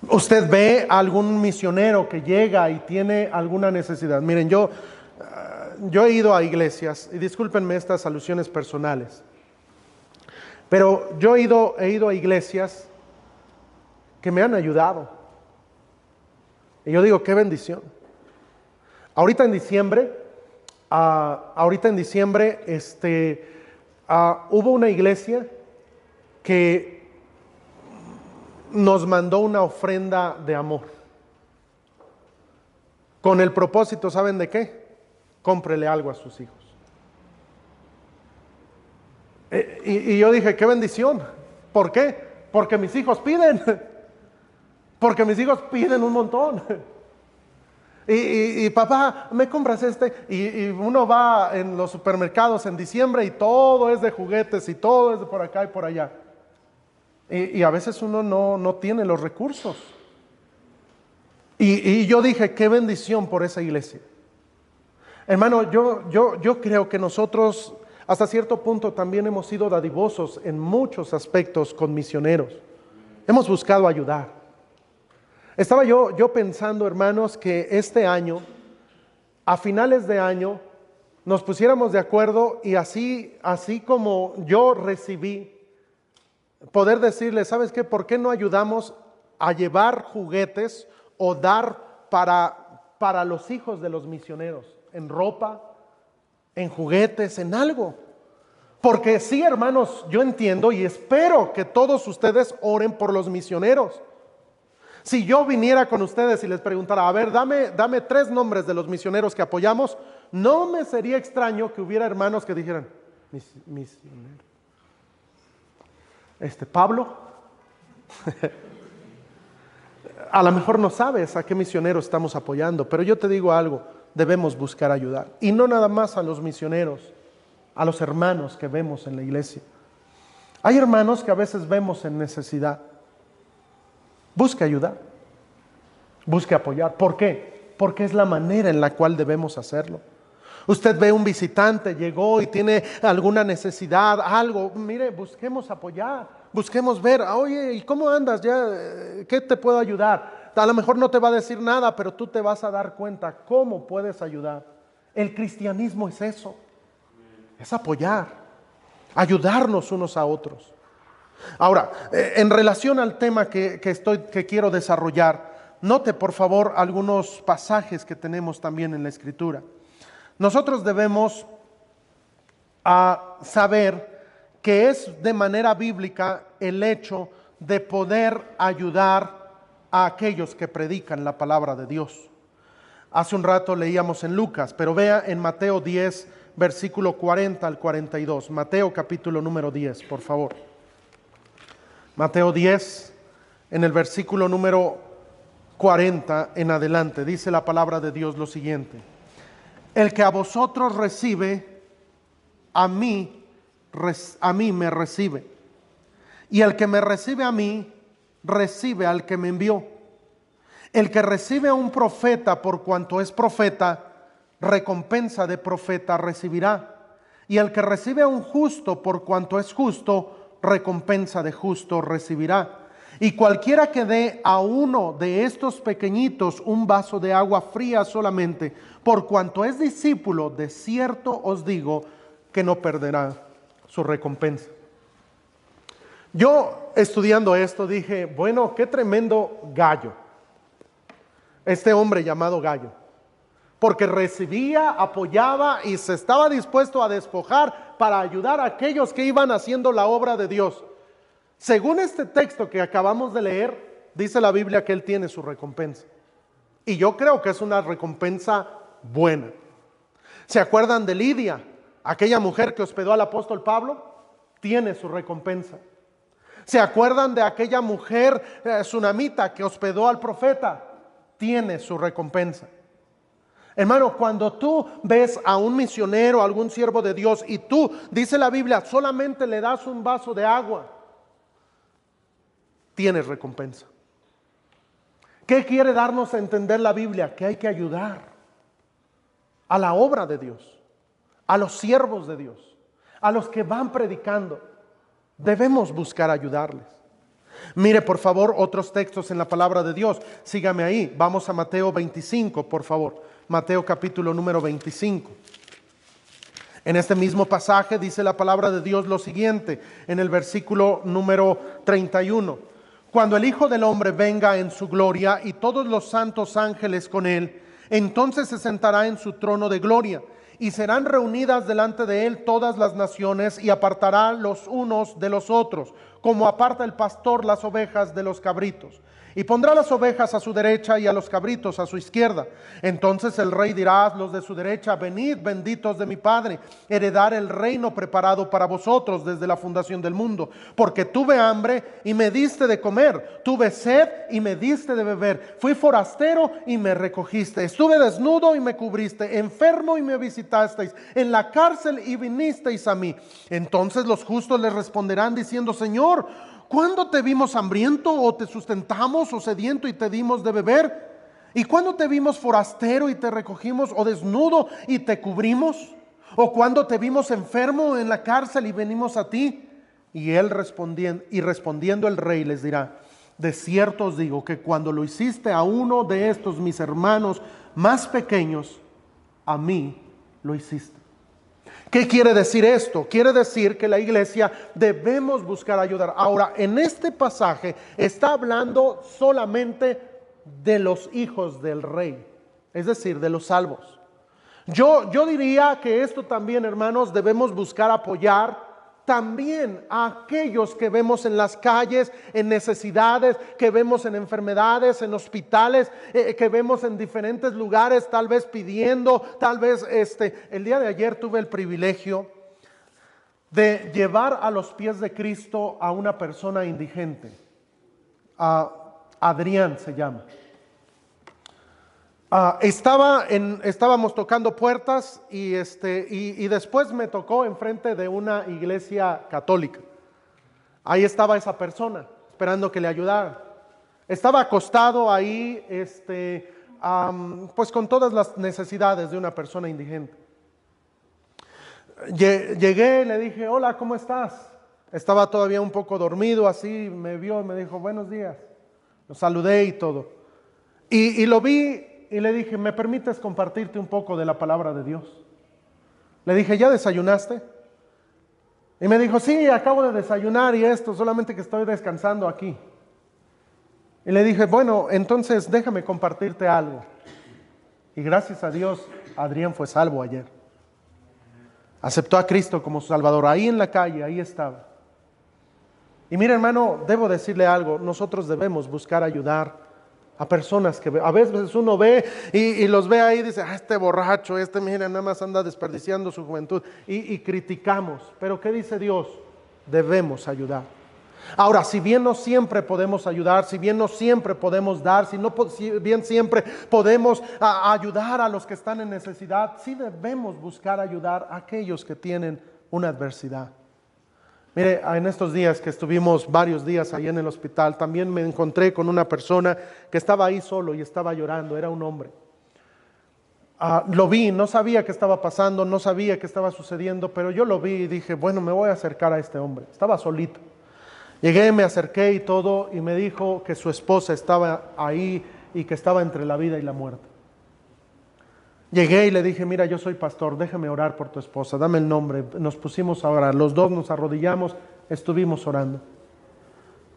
Usted ve a algún misionero que llega y tiene alguna necesidad. Miren, yo he ido a iglesias, y discúlpenme estas alusiones personales, pero yo he ido a iglesias que me han ayudado. Y yo digo: qué bendición. Ahorita en diciembre, hubo una iglesia que nos mandó una ofrenda de amor. Con el propósito, ¿saben de qué? Cómprele algo a sus hijos. Y yo dije, qué bendición. ¿Por qué? Porque mis hijos piden. Porque mis hijos piden un montón. Y papá, ¿me compras este? Y uno va en los supermercados en diciembre y todo es de juguetes y todo es de por acá y por allá. Y a veces uno no tiene los recursos. Y yo dije, qué bendición por esa iglesia. Hermano, yo creo que nosotros hasta cierto punto también hemos sido dadivosos en muchos aspectos con misioneros. Hemos buscado ayudar. Estaba yo pensando, hermanos, que este año, a finales de año, nos pusiéramos de acuerdo y así como yo recibí, poder decirle, ¿sabes qué? ¿Por qué no ayudamos a llevar juguetes o dar para los hijos de los misioneros? En ropa, en juguetes, en algo. Porque sí, hermanos, yo entiendo y espero que todos ustedes oren por los misioneros. Si yo viniera con ustedes y les preguntara, a ver, dame 3 nombres de los misioneros que apoyamos, no me sería extraño que hubiera hermanos que dijeran, misionero. Pablo, a lo mejor no sabes a qué misionero estamos apoyando, pero yo te digo algo, debemos buscar ayudar. Y no nada más a los misioneros, a los hermanos que vemos en la iglesia. Hay hermanos que a veces vemos en necesidad. Busque ayudar, busque apoyar. ¿Por qué? Porque es la manera en la cual debemos hacerlo. Usted ve un visitante, llegó y tiene alguna necesidad, algo, mire, busquemos apoyar, busquemos ver, oye, ¿y cómo andas? ¿Qué te puedo ayudar? A lo mejor no te va a decir nada, pero tú te vas a dar cuenta cómo puedes ayudar. El cristianismo es eso, es apoyar, ayudarnos unos a otros. Ahora, en relación al tema que quiero desarrollar, note por favor algunos pasajes que tenemos también en la Escritura. Nosotros debemos saber que es de manera bíblica el hecho de poder ayudar a aquellos que predican la palabra de Dios. Hace un rato leíamos en Lucas, pero vea en Mateo 10, versículo 40 al 42. Mateo capítulo número 10, por favor. Mateo 10, en el versículo número 40 en adelante, dice la palabra de Dios lo siguiente: el que a vosotros recibe, a mí me recibe, y el que me recibe a mí, recibe al que me envió. El que recibe a un profeta por cuanto es profeta, recompensa de profeta recibirá, y el que recibe a un justo por cuanto es justo, recompensa de justo recibirá. Y cualquiera que dé a uno de estos pequeñitos un vaso de agua fría solamente, por cuanto es discípulo, de cierto os digo que no perderá su recompensa. Yo estudiando esto dije, bueno, qué tremendo Gallo, este hombre llamado Gallo, porque recibía, apoyaba y se estaba dispuesto a despojar para ayudar a aquellos que iban haciendo la obra de Dios. Según este texto que acabamos de leer, dice la Biblia que él tiene su recompensa. Y yo creo que es una recompensa buena. ¿Se acuerdan de Lidia? Aquella mujer que hospedó al apóstol Pablo, tiene su recompensa. ¿Se acuerdan de aquella mujer tsunamita que hospedó al profeta? Tiene su recompensa. Hermano, cuando tú ves a un misionero, a algún siervo de Dios, y tú, dice la Biblia, solamente le das un vaso de agua, tienes recompensa. ¿Qué quiere darnos a entender la Biblia? Que hay que ayudar a la obra de Dios, a los siervos de Dios, a los que van predicando. Debemos buscar ayudarles. Mire por favor otros textos en la palabra de Dios. Sígame ahí. Vamos a Mateo 25, por favor. Mateo capítulo número 25. En este mismo pasaje dice la palabra de Dios lo siguiente, en el versículo número 31. Cuando el Hijo del Hombre venga en su gloria y todos los santos ángeles con él, Entonces se sentará en su trono de gloria, y serán reunidas delante de él todas las naciones, y apartará los unos de los otros, como aparta el pastor las ovejas de los cabritos. Y pondrá las ovejas a su derecha y a los cabritos a su izquierda. Entonces el rey dirá a los de su derecha: venid, benditos de mi Padre, heredar el reino preparado para vosotros desde la fundación del mundo. Porque tuve hambre y me diste de comer, tuve sed y me diste de beber, fui forastero y me recogiste, estuve desnudo y me cubriste, enfermo y me visitasteis, en la cárcel y vinisteis a mí. Entonces los justos les responderán diciendo: Señor, ¿cuándo te vimos hambriento o te sustentamos, o sediento y te dimos de beber? ¿Y cuándo te vimos forastero y te recogimos, o desnudo y te cubrimos? ¿O cuándo te vimos enfermo en la cárcel y venimos a ti? Y él respondiendo el rey les dirá: de cierto os digo que cuando lo hiciste a uno de estos mis hermanos más pequeños, a mí lo hiciste. ¿Qué quiere decir esto? Quiere decir que la iglesia debemos buscar ayudar. Ahora, en este pasaje está hablando solamente de los hijos del rey, es decir, de los salvos. Yo diría que esto también, hermanos, debemos buscar apoyar también a aquellos que vemos en las calles, en necesidades, que vemos en enfermedades, en hospitales, que vemos en diferentes lugares, tal vez pidiendo, tal vez el día de ayer tuve el privilegio de llevar a los pies de Cristo a una persona indigente. Adrián se llama. Estábamos tocando puertas y después me tocó enfrente de una iglesia católica. Ahí estaba esa persona esperando que le ayudara. Estaba acostado ahí, pues con todas las necesidades de una persona indigente. Llegué, le dije: hola, ¿cómo estás? Estaba todavía un poco dormido, así me vio y me dijo: buenos días. Lo saludé y todo. Y lo vi. Y le dije: ¿me permites compartirte un poco de la palabra de Dios? Le dije: ¿ya desayunaste? Y me dijo: sí, acabo de desayunar y solamente que estoy descansando aquí. Y le dije: bueno, entonces déjame compartirte algo. Y gracias a Dios, Adrián fue salvo ayer. Aceptó a Cristo como su Salvador, ahí en la calle, ahí estaba. Y mira, hermano, debo decirle algo: nosotros debemos buscar ayudar a personas que a veces uno ve y los ve ahí y dice: este borracho, mira, nada más anda desperdiciando su juventud, y criticamos. Pero ¿qué dice Dios? Debemos ayudar. Ahora, si bien no siempre podemos ayudar, si bien no siempre podemos dar, si bien siempre podemos ayudar a los que están en necesidad, sí debemos buscar ayudar a aquellos que tienen una adversidad. Mire, en estos días que estuvimos varios días ahí en el hospital, también me encontré con una persona que estaba ahí solo y estaba llorando. Era un hombre. Lo vi, no sabía qué estaba pasando, no sabía qué estaba sucediendo, pero yo lo vi y dije: bueno, me voy a acercar a este hombre. Estaba solito. Llegué, me acerqué y todo, y me dijo que su esposa estaba ahí y que estaba entre la vida y la muerte. Llegué y le dije: mira, yo soy pastor, déjame orar por tu esposa, dame el nombre. Nos pusimos a orar, los dos nos arrodillamos, estuvimos orando.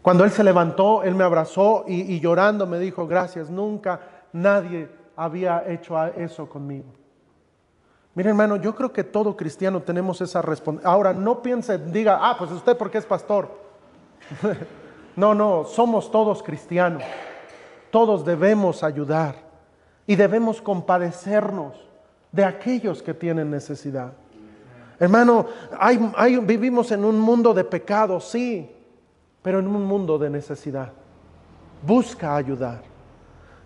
Cuando él se levantó, él me abrazó y llorando me dijo: gracias, nunca nadie había hecho eso conmigo. Mira, hermano, yo creo que todo cristiano tenemos esa responsabilidad. Ahora, no piense, diga: pues usted porque es pastor. No, somos todos cristianos. Todos debemos ayudar. Y debemos compadecernos de aquellos que tienen necesidad. Hermano, vivimos en un mundo de pecado, sí, pero en un mundo de necesidad. Busca ayudar.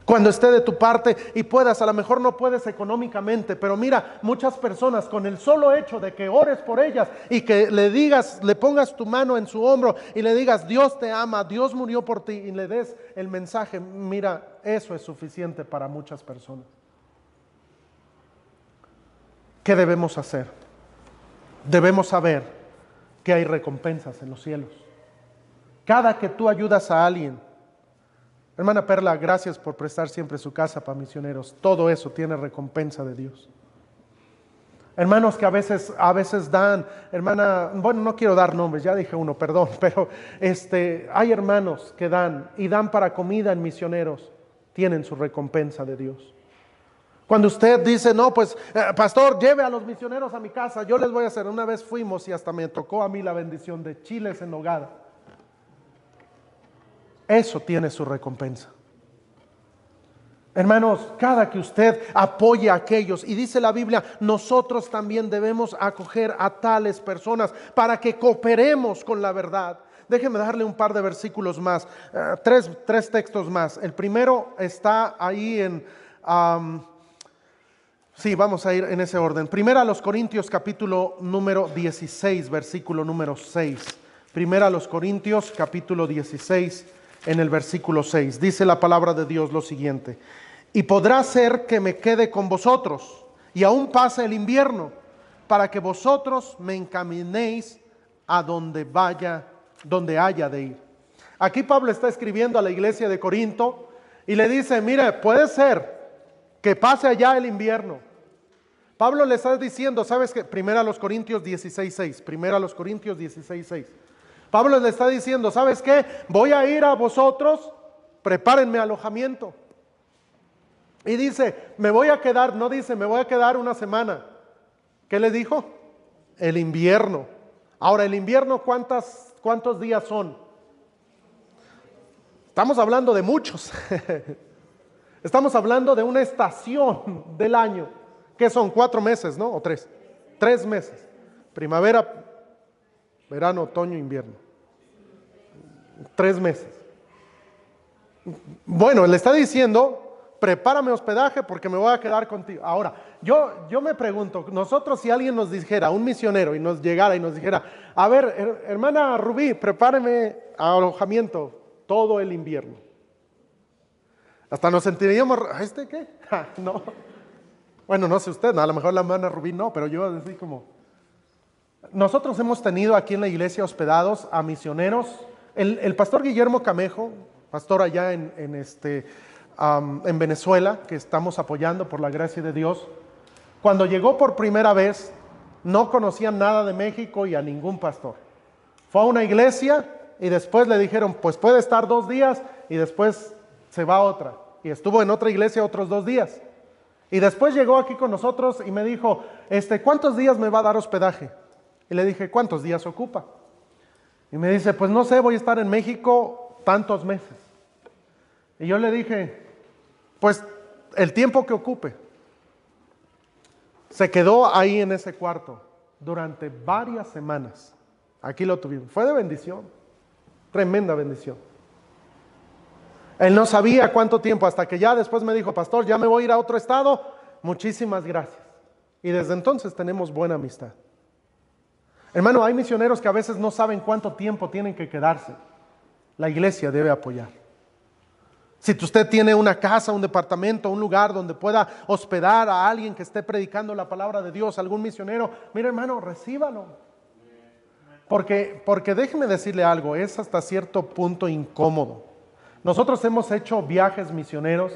Cuando esté de tu parte y puedas, a lo mejor no puedes económicamente, pero mira, muchas personas con el solo hecho de que ores por ellas y que le pongas tu mano en su hombro y le digas: Dios te ama, Dios murió por ti, y le des el mensaje, mira, eso es suficiente para muchas personas. ¿Qué debemos hacer? Debemos saber que hay recompensas en los cielos. Cada que tú ayudas a alguien, hermana Perla, gracias por prestar siempre su casa para misioneros. Todo eso tiene recompensa de Dios. Hermanos que a veces dan, hermana, bueno, no quiero dar nombres, ya dije uno, perdón, pero hay hermanos que dan y dan para comida en misioneros, tienen su recompensa de Dios. Cuando usted dice, no, pues, pastor, lleve a los misioneros a mi casa, yo les voy a hacer. Una vez fuimos y hasta me tocó a mí la bendición de chiles en nogada. Eso tiene su recompensa. Hermanos, cada que usted apoye a aquellos, y dice la Biblia, nosotros también debemos acoger a tales personas para que cooperemos con la verdad. Déjeme darle un par de versículos más, tres textos más. El primero está ahí en, sí, vamos a ir en ese orden. Primera a los Corintios capítulo número 16, versículo número 6. Primera a los Corintios capítulo 16, en el versículo 6. Dice la palabra de Dios lo siguiente: y podrá ser que me quede con vosotros, y aún pase el invierno, para que vosotros me encaminéis a donde haya de ir. Aquí Pablo está escribiendo a la iglesia de Corinto y le dice, mire, puede ser que pase allá el invierno. Pablo le está diciendo, ¿sabes qué? Primera a los Corintios 16:6. Primera a los Corintios 16:6. Pablo le está diciendo, ¿sabes qué? Voy a ir a vosotros, prepárenme alojamiento. Y dice, me voy a quedar, no dice, me voy a quedar una semana. ¿Qué le dijo? El invierno. Ahora, el invierno, ¿cuántos días son? Estamos hablando de muchos. Estamos hablando de una estación del año, que son 4 meses, ¿no? O 3. 3 meses. Primavera, verano, otoño, invierno. 3 meses. Bueno, le está diciendo, prepárame hospedaje porque me voy a quedar contigo. Ahora, yo me pregunto, nosotros si alguien nos dijera, un misionero, y nos llegara y nos dijera, a ver, hermana Rubí, prepáreme alojamiento todo el invierno. Hasta nos sentiríamos, ¿este qué? No. Bueno, no sé usted, a lo mejor la hermana Rubí no, pero yo así como... Nosotros hemos tenido aquí en la iglesia hospedados a misioneros. El pastor Guillermo Camejo, pastor allá en Venezuela, que estamos apoyando por la gracia de Dios, cuando llegó por primera vez, no conocía nada de México y a ningún pastor. Fue a una iglesia y después le dijeron, pues puede estar 2 días y después se va a otra. Y estuvo en otra iglesia otros 2 días. Y después llegó aquí con nosotros y me dijo, ¿cuántos días me va a dar hospedaje? Y le dije, ¿cuántos días ocupa? Y me dice, pues no sé, voy a estar en México tantos meses. Y yo le dije, pues el tiempo que ocupe. Se quedó ahí en ese cuarto durante varias semanas. Aquí lo tuvimos. Fue de bendición, tremenda bendición. Él no sabía cuánto tiempo, hasta que ya después me dijo, pastor, ya me voy a ir a otro estado, muchísimas gracias. Y desde entonces tenemos buena amistad. Hermano, hay misioneros que a veces no saben cuánto tiempo tienen que quedarse. La iglesia debe apoyar. Si usted tiene una casa, un departamento, un lugar donde pueda hospedar a alguien que esté predicando la palabra de Dios, algún misionero, mire hermano, recíbalo. Porque déjeme decirle algo, es hasta cierto punto incómodo. Nosotros hemos hecho viajes misioneros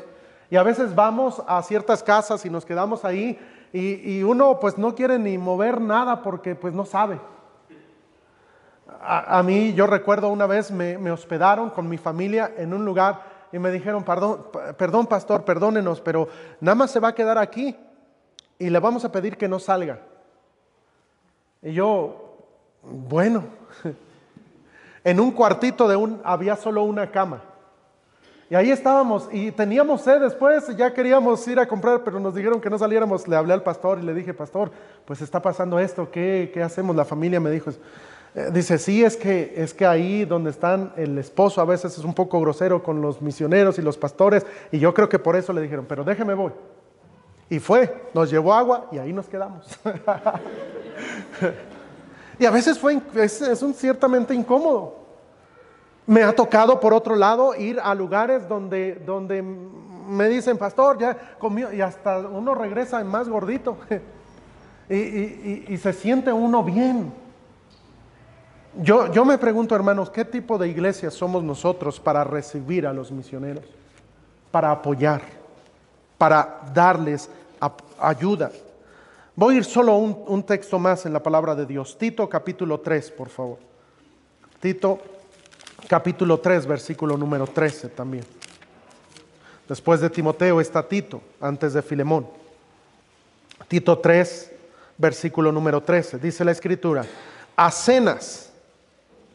y a veces vamos a ciertas casas y nos quedamos ahí y uno pues no quiere ni mover nada porque pues no sabe. A mí, yo recuerdo una vez me hospedaron con mi familia en un lugar y me dijeron, perdón pastor, perdónenos, pero nada más se va a quedar aquí y le vamos a pedir que no salga. Y yo, bueno, en un cuartito había solo una cama. Y ahí estábamos y teníamos sed después, ya queríamos ir a comprar, pero nos dijeron que no saliéramos. Le hablé al pastor y le dije, pastor, pues está pasando esto, ¿qué hacemos? La familia me dijo, dice, sí, es que ahí donde están el esposo a veces es un poco grosero con los misioneros y los pastores, y yo creo que por eso le dijeron, pero déjeme voy. Y fue, nos llevó agua y ahí nos quedamos. Y a veces es ciertamente incómodo. Me ha tocado, por otro lado, ir a lugares donde me dicen, pastor, ya comió, y hasta uno regresa más gordito. y se siente uno bien. Yo me pregunto, hermanos, ¿qué tipo de iglesia somos nosotros para recibir a los misioneros? Para apoyar, para darles ayuda. Voy a ir solo un texto más en la palabra de Dios. Tito capítulo 3, por favor. Tito capítulo 3, versículo número 13 también. Después de Timoteo está Tito, antes de Filemón. Tito 3, versículo número 13, dice la Escritura: Azenas,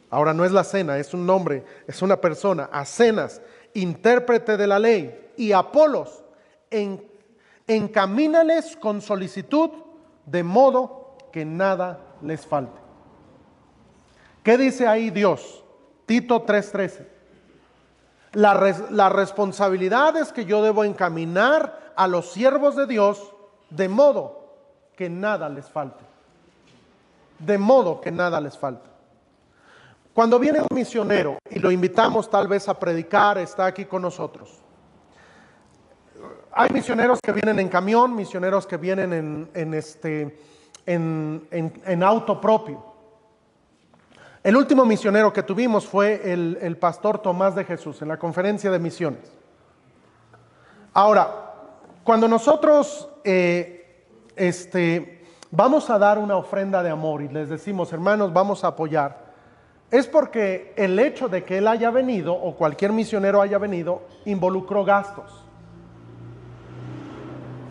ahora no es la cena, es un nombre, es una persona, Azenas, intérprete de la ley, y Apolos, encamínales con solicitud, de modo que nada les falte. ¿Qué dice ahí Dios? Tito 3:13. La responsabilidad es que yo debo encaminar a los siervos de Dios de modo que nada les falte. De modo que nada les falte. Cuando viene un misionero y lo invitamos tal vez a predicar, está aquí con nosotros. Hay misioneros que vienen en camión, misioneros que vienen en auto propio. El último misionero que tuvimos fue el pastor Tomás de Jesús en la conferencia de misiones. Ahora, cuando nosotros vamos a dar una ofrenda de amor y les decimos, hermanos, vamos a apoyar, es porque el hecho de que él haya venido o cualquier misionero haya venido involucró gastos.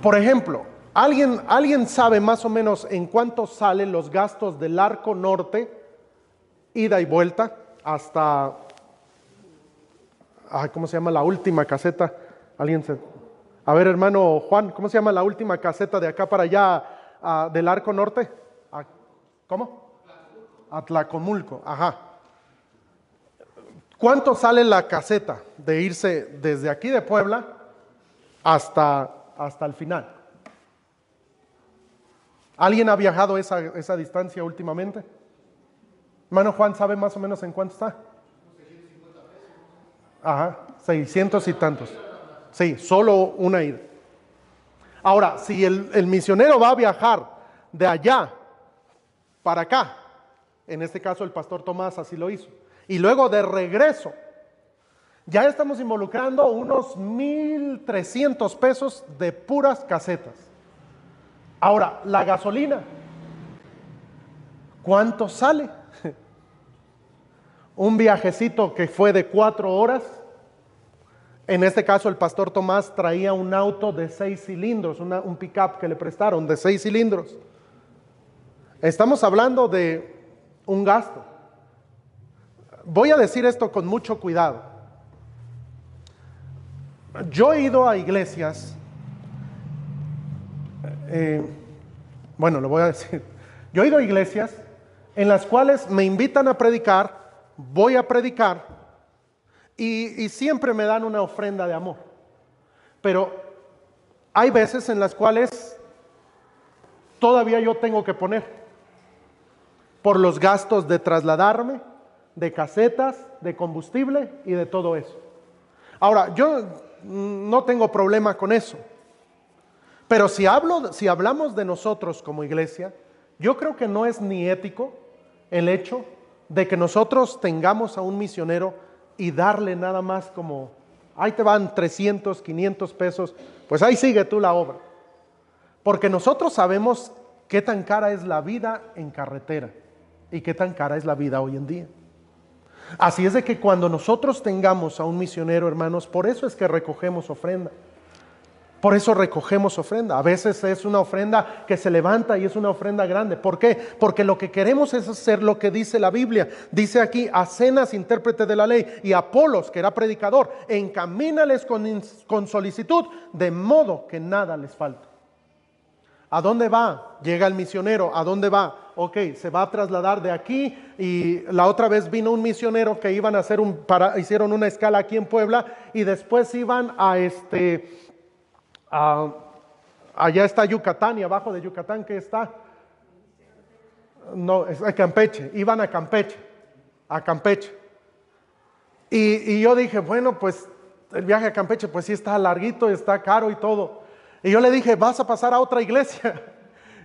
Por ejemplo, ¿alguien sabe más o menos en cuánto salen los gastos del Arco Norte, ida y vuelta, hasta, ¿cómo se llama la última caseta? A ver, hermano Juan, ¿cómo se llama la última caseta de acá para allá, del Arco Norte? ¿Cómo? Atlacomulco, ajá. ¿Cuánto sale la caseta de irse desde aquí de Puebla hasta el final? ¿Alguien ha viajado esa distancia últimamente? Hermano Juan, ¿sabe más o menos en cuánto está? 650 pesos. Ajá, 600 y tantos. Sí, solo una ida. Ahora, si el misionero va a viajar de allá para acá, en este caso el pastor Tomás así lo hizo, y luego de regreso, ya estamos involucrando unos 1,300 pesos de puras casetas. Ahora, la gasolina, ¿cuánto sale? Un viajecito que fue de 4 horas. En este caso el pastor Tomás traía un auto de 6 cilindros, un pick-up que le prestaron de 6 cilindros. Estamos hablando de un gasto. Voy a decir esto con mucho cuidado. Yo he ido a iglesias, lo voy a decir. Yo he ido a iglesias en las cuales me invitan a predicar, voy a predicar y siempre me dan una ofrenda de amor. Pero hay veces en las cuales todavía yo tengo que poner por los gastos de trasladarme, de casetas, de combustible y de todo eso. Ahora, yo no tengo problema con eso. Pero si hablamos de nosotros como iglesia, yo creo que no es ni ético el hecho de que nosotros tengamos a un misionero y darle nada más como, ahí te van 300, 500 pesos, pues ahí sigue tú la obra. Porque nosotros sabemos qué tan cara es la vida en carretera y qué tan cara es la vida hoy en día. Así es de que cuando nosotros tengamos a un misionero, hermanos, por eso es que recogemos ofrenda. Por eso recogemos ofrenda. A veces es una ofrenda que se levanta y es una ofrenda grande. ¿Por qué? Porque lo que queremos es hacer lo que dice la Biblia. Dice aquí, Azenas, intérprete de la ley, y Apolos, que era predicador, encamínales con solicitud, de modo que nada les falte. ¿A dónde va? Llega el misionero. ¿A dónde va? Ok, se va a trasladar de aquí. Y la otra vez vino un misionero que iban a hacer hicieron una escala aquí en Puebla y después iban allá está Yucatán, y abajo de Yucatán, ¿qué está? No, es a Campeche. Iban a Campeche. Y yo dije, bueno, pues el viaje a Campeche pues sí está larguito, está caro y todo. Y yo le dije, ¿vas a pasar a otra iglesia?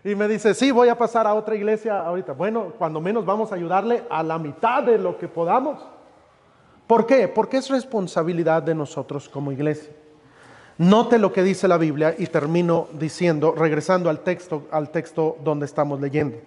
Y me dice, sí, voy a pasar a otra iglesia ahorita. Bueno, cuando menos vamos a ayudarle a la mitad de lo que podamos. ¿Por qué? Porque es responsabilidad de nosotros como iglesia. Note lo que dice la Biblia y termino diciendo, regresando al texto donde estamos leyendo.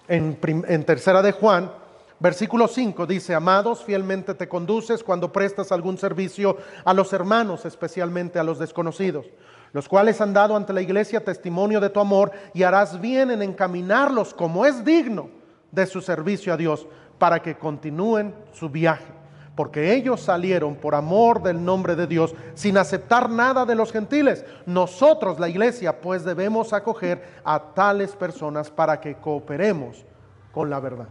En Tercera de Juan, Versículo 5 dice: amados, fielmente te conduces cuando prestas algún servicio a los hermanos, especialmente a los desconocidos, los cuales han dado ante la iglesia testimonio de tu amor, y harás bien en encaminarlos como es digno de su servicio a Dios, para que continúen su viaje, porque ellos salieron por amor del nombre de Dios, sin aceptar nada de los gentiles. Nosotros, la iglesia, pues debemos acoger a tales personas para que cooperemos con la verdad.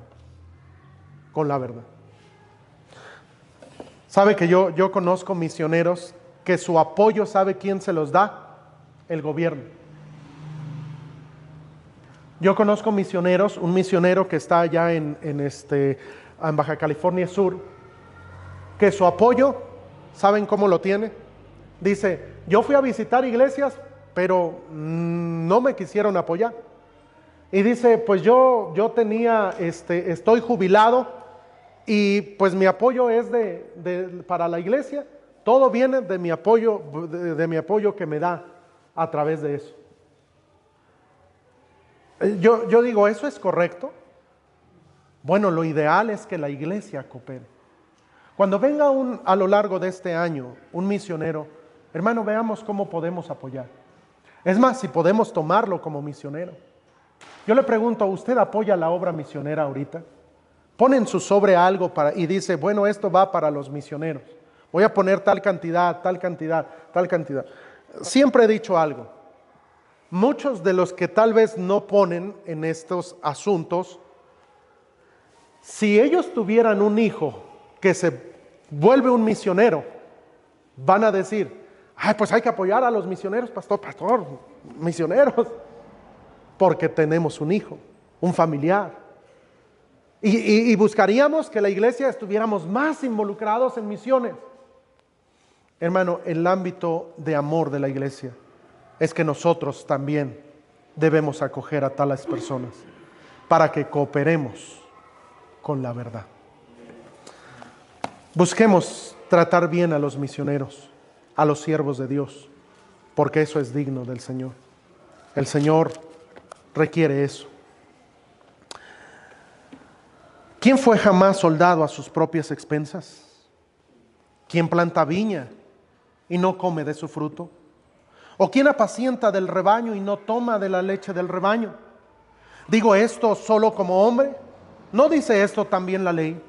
Con la verdad. ¿Sabe que yo conozco misioneros que su apoyo, ¿sabe quién se los da? El gobierno. Yo conozco misioneros, un misionero que está allá en Baja California Sur, que su apoyo, ¿saben cómo lo tiene? Dice: yo fui a visitar iglesias, pero no me quisieron apoyar. Y dice: pues yo tenía, estoy jubilado, y pues mi apoyo es para la iglesia. Todo viene de mi apoyo, de mi apoyo que me da a través de eso. Yo digo, ¿eso es correcto? Bueno, lo ideal es que la iglesia coopere. Cuando venga a lo largo de este año un misionero, hermano, veamos cómo podemos apoyar. Es más, si podemos tomarlo como misionero. Yo le pregunto, ¿usted apoya la obra misionera ahorita? Pone en su sobre algo y dice: bueno, esto va para los misioneros. Voy a poner tal cantidad, tal cantidad, tal cantidad. Siempre he dicho algo. Muchos de los que tal vez no ponen en estos asuntos, si ellos tuvieran un hijo que se vuelve un misionero, van a decir: ay, pues hay que apoyar a los misioneros, pastor, misioneros, porque tenemos un hijo, un familiar. Y buscaríamos que la iglesia estuviéramos más involucrados en misiones. Hermano, el ámbito de amor de la iglesia es que nosotros también debemos acoger a tales personas para que cooperemos con la verdad. Busquemos tratar bien a los misioneros, a los siervos de Dios, porque eso es digno del Señor. El Señor requiere eso. ¿Quién fue jamás soldado a sus propias expensas? ¿Quién planta viña y no come de su fruto? ¿O quién apacienta del rebaño y no toma de la leche del rebaño? ¿Digo esto solo como hombre? ¿No dice esto también la ley?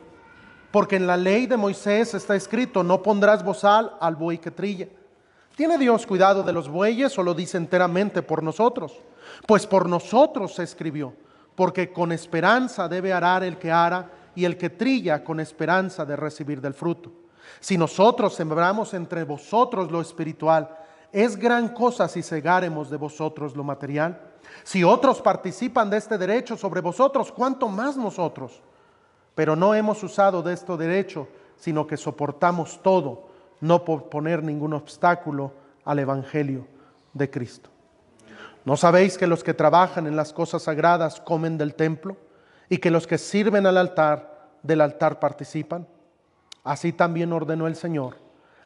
Porque en la ley de Moisés está escrito: no pondrás bozal al buey que trilla. ¿Tiene Dios cuidado de los bueyes o lo dice enteramente por nosotros? Pues por nosotros se escribió, porque con esperanza debe arar el que ara, y el que trilla con esperanza de recibir del fruto. Si nosotros sembramos entre vosotros lo espiritual, es gran cosa si segáremos de vosotros lo material. Si otros participan de este derecho sobre vosotros, ¿cuánto más nosotros? Pero no hemos usado de este derecho, sino que soportamos todo, no por poner ningún obstáculo al evangelio de Cristo. ¿No sabéis que los que trabajan en las cosas sagradas comen del templo, y que los que sirven al altar, del altar participan? Así también ordenó el Señor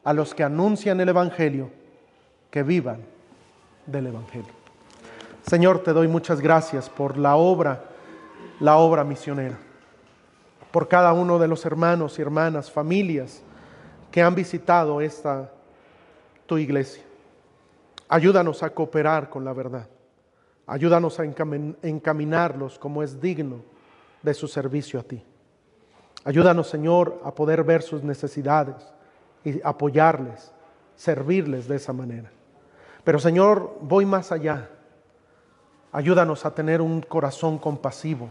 a los que anuncian el evangelio, que vivan del evangelio. Señor, te doy muchas gracias por la obra misionera, por cada uno de los hermanos y hermanas, familias que han visitado tu iglesia. Ayúdanos a cooperar con la verdad. Ayúdanos a encaminarlos como es digno de su servicio a ti. Ayúdanos, Señor, a poder ver sus necesidades y apoyarles, servirles de esa manera. Pero, Señor, voy más allá. Ayúdanos a tener un corazón compasivo,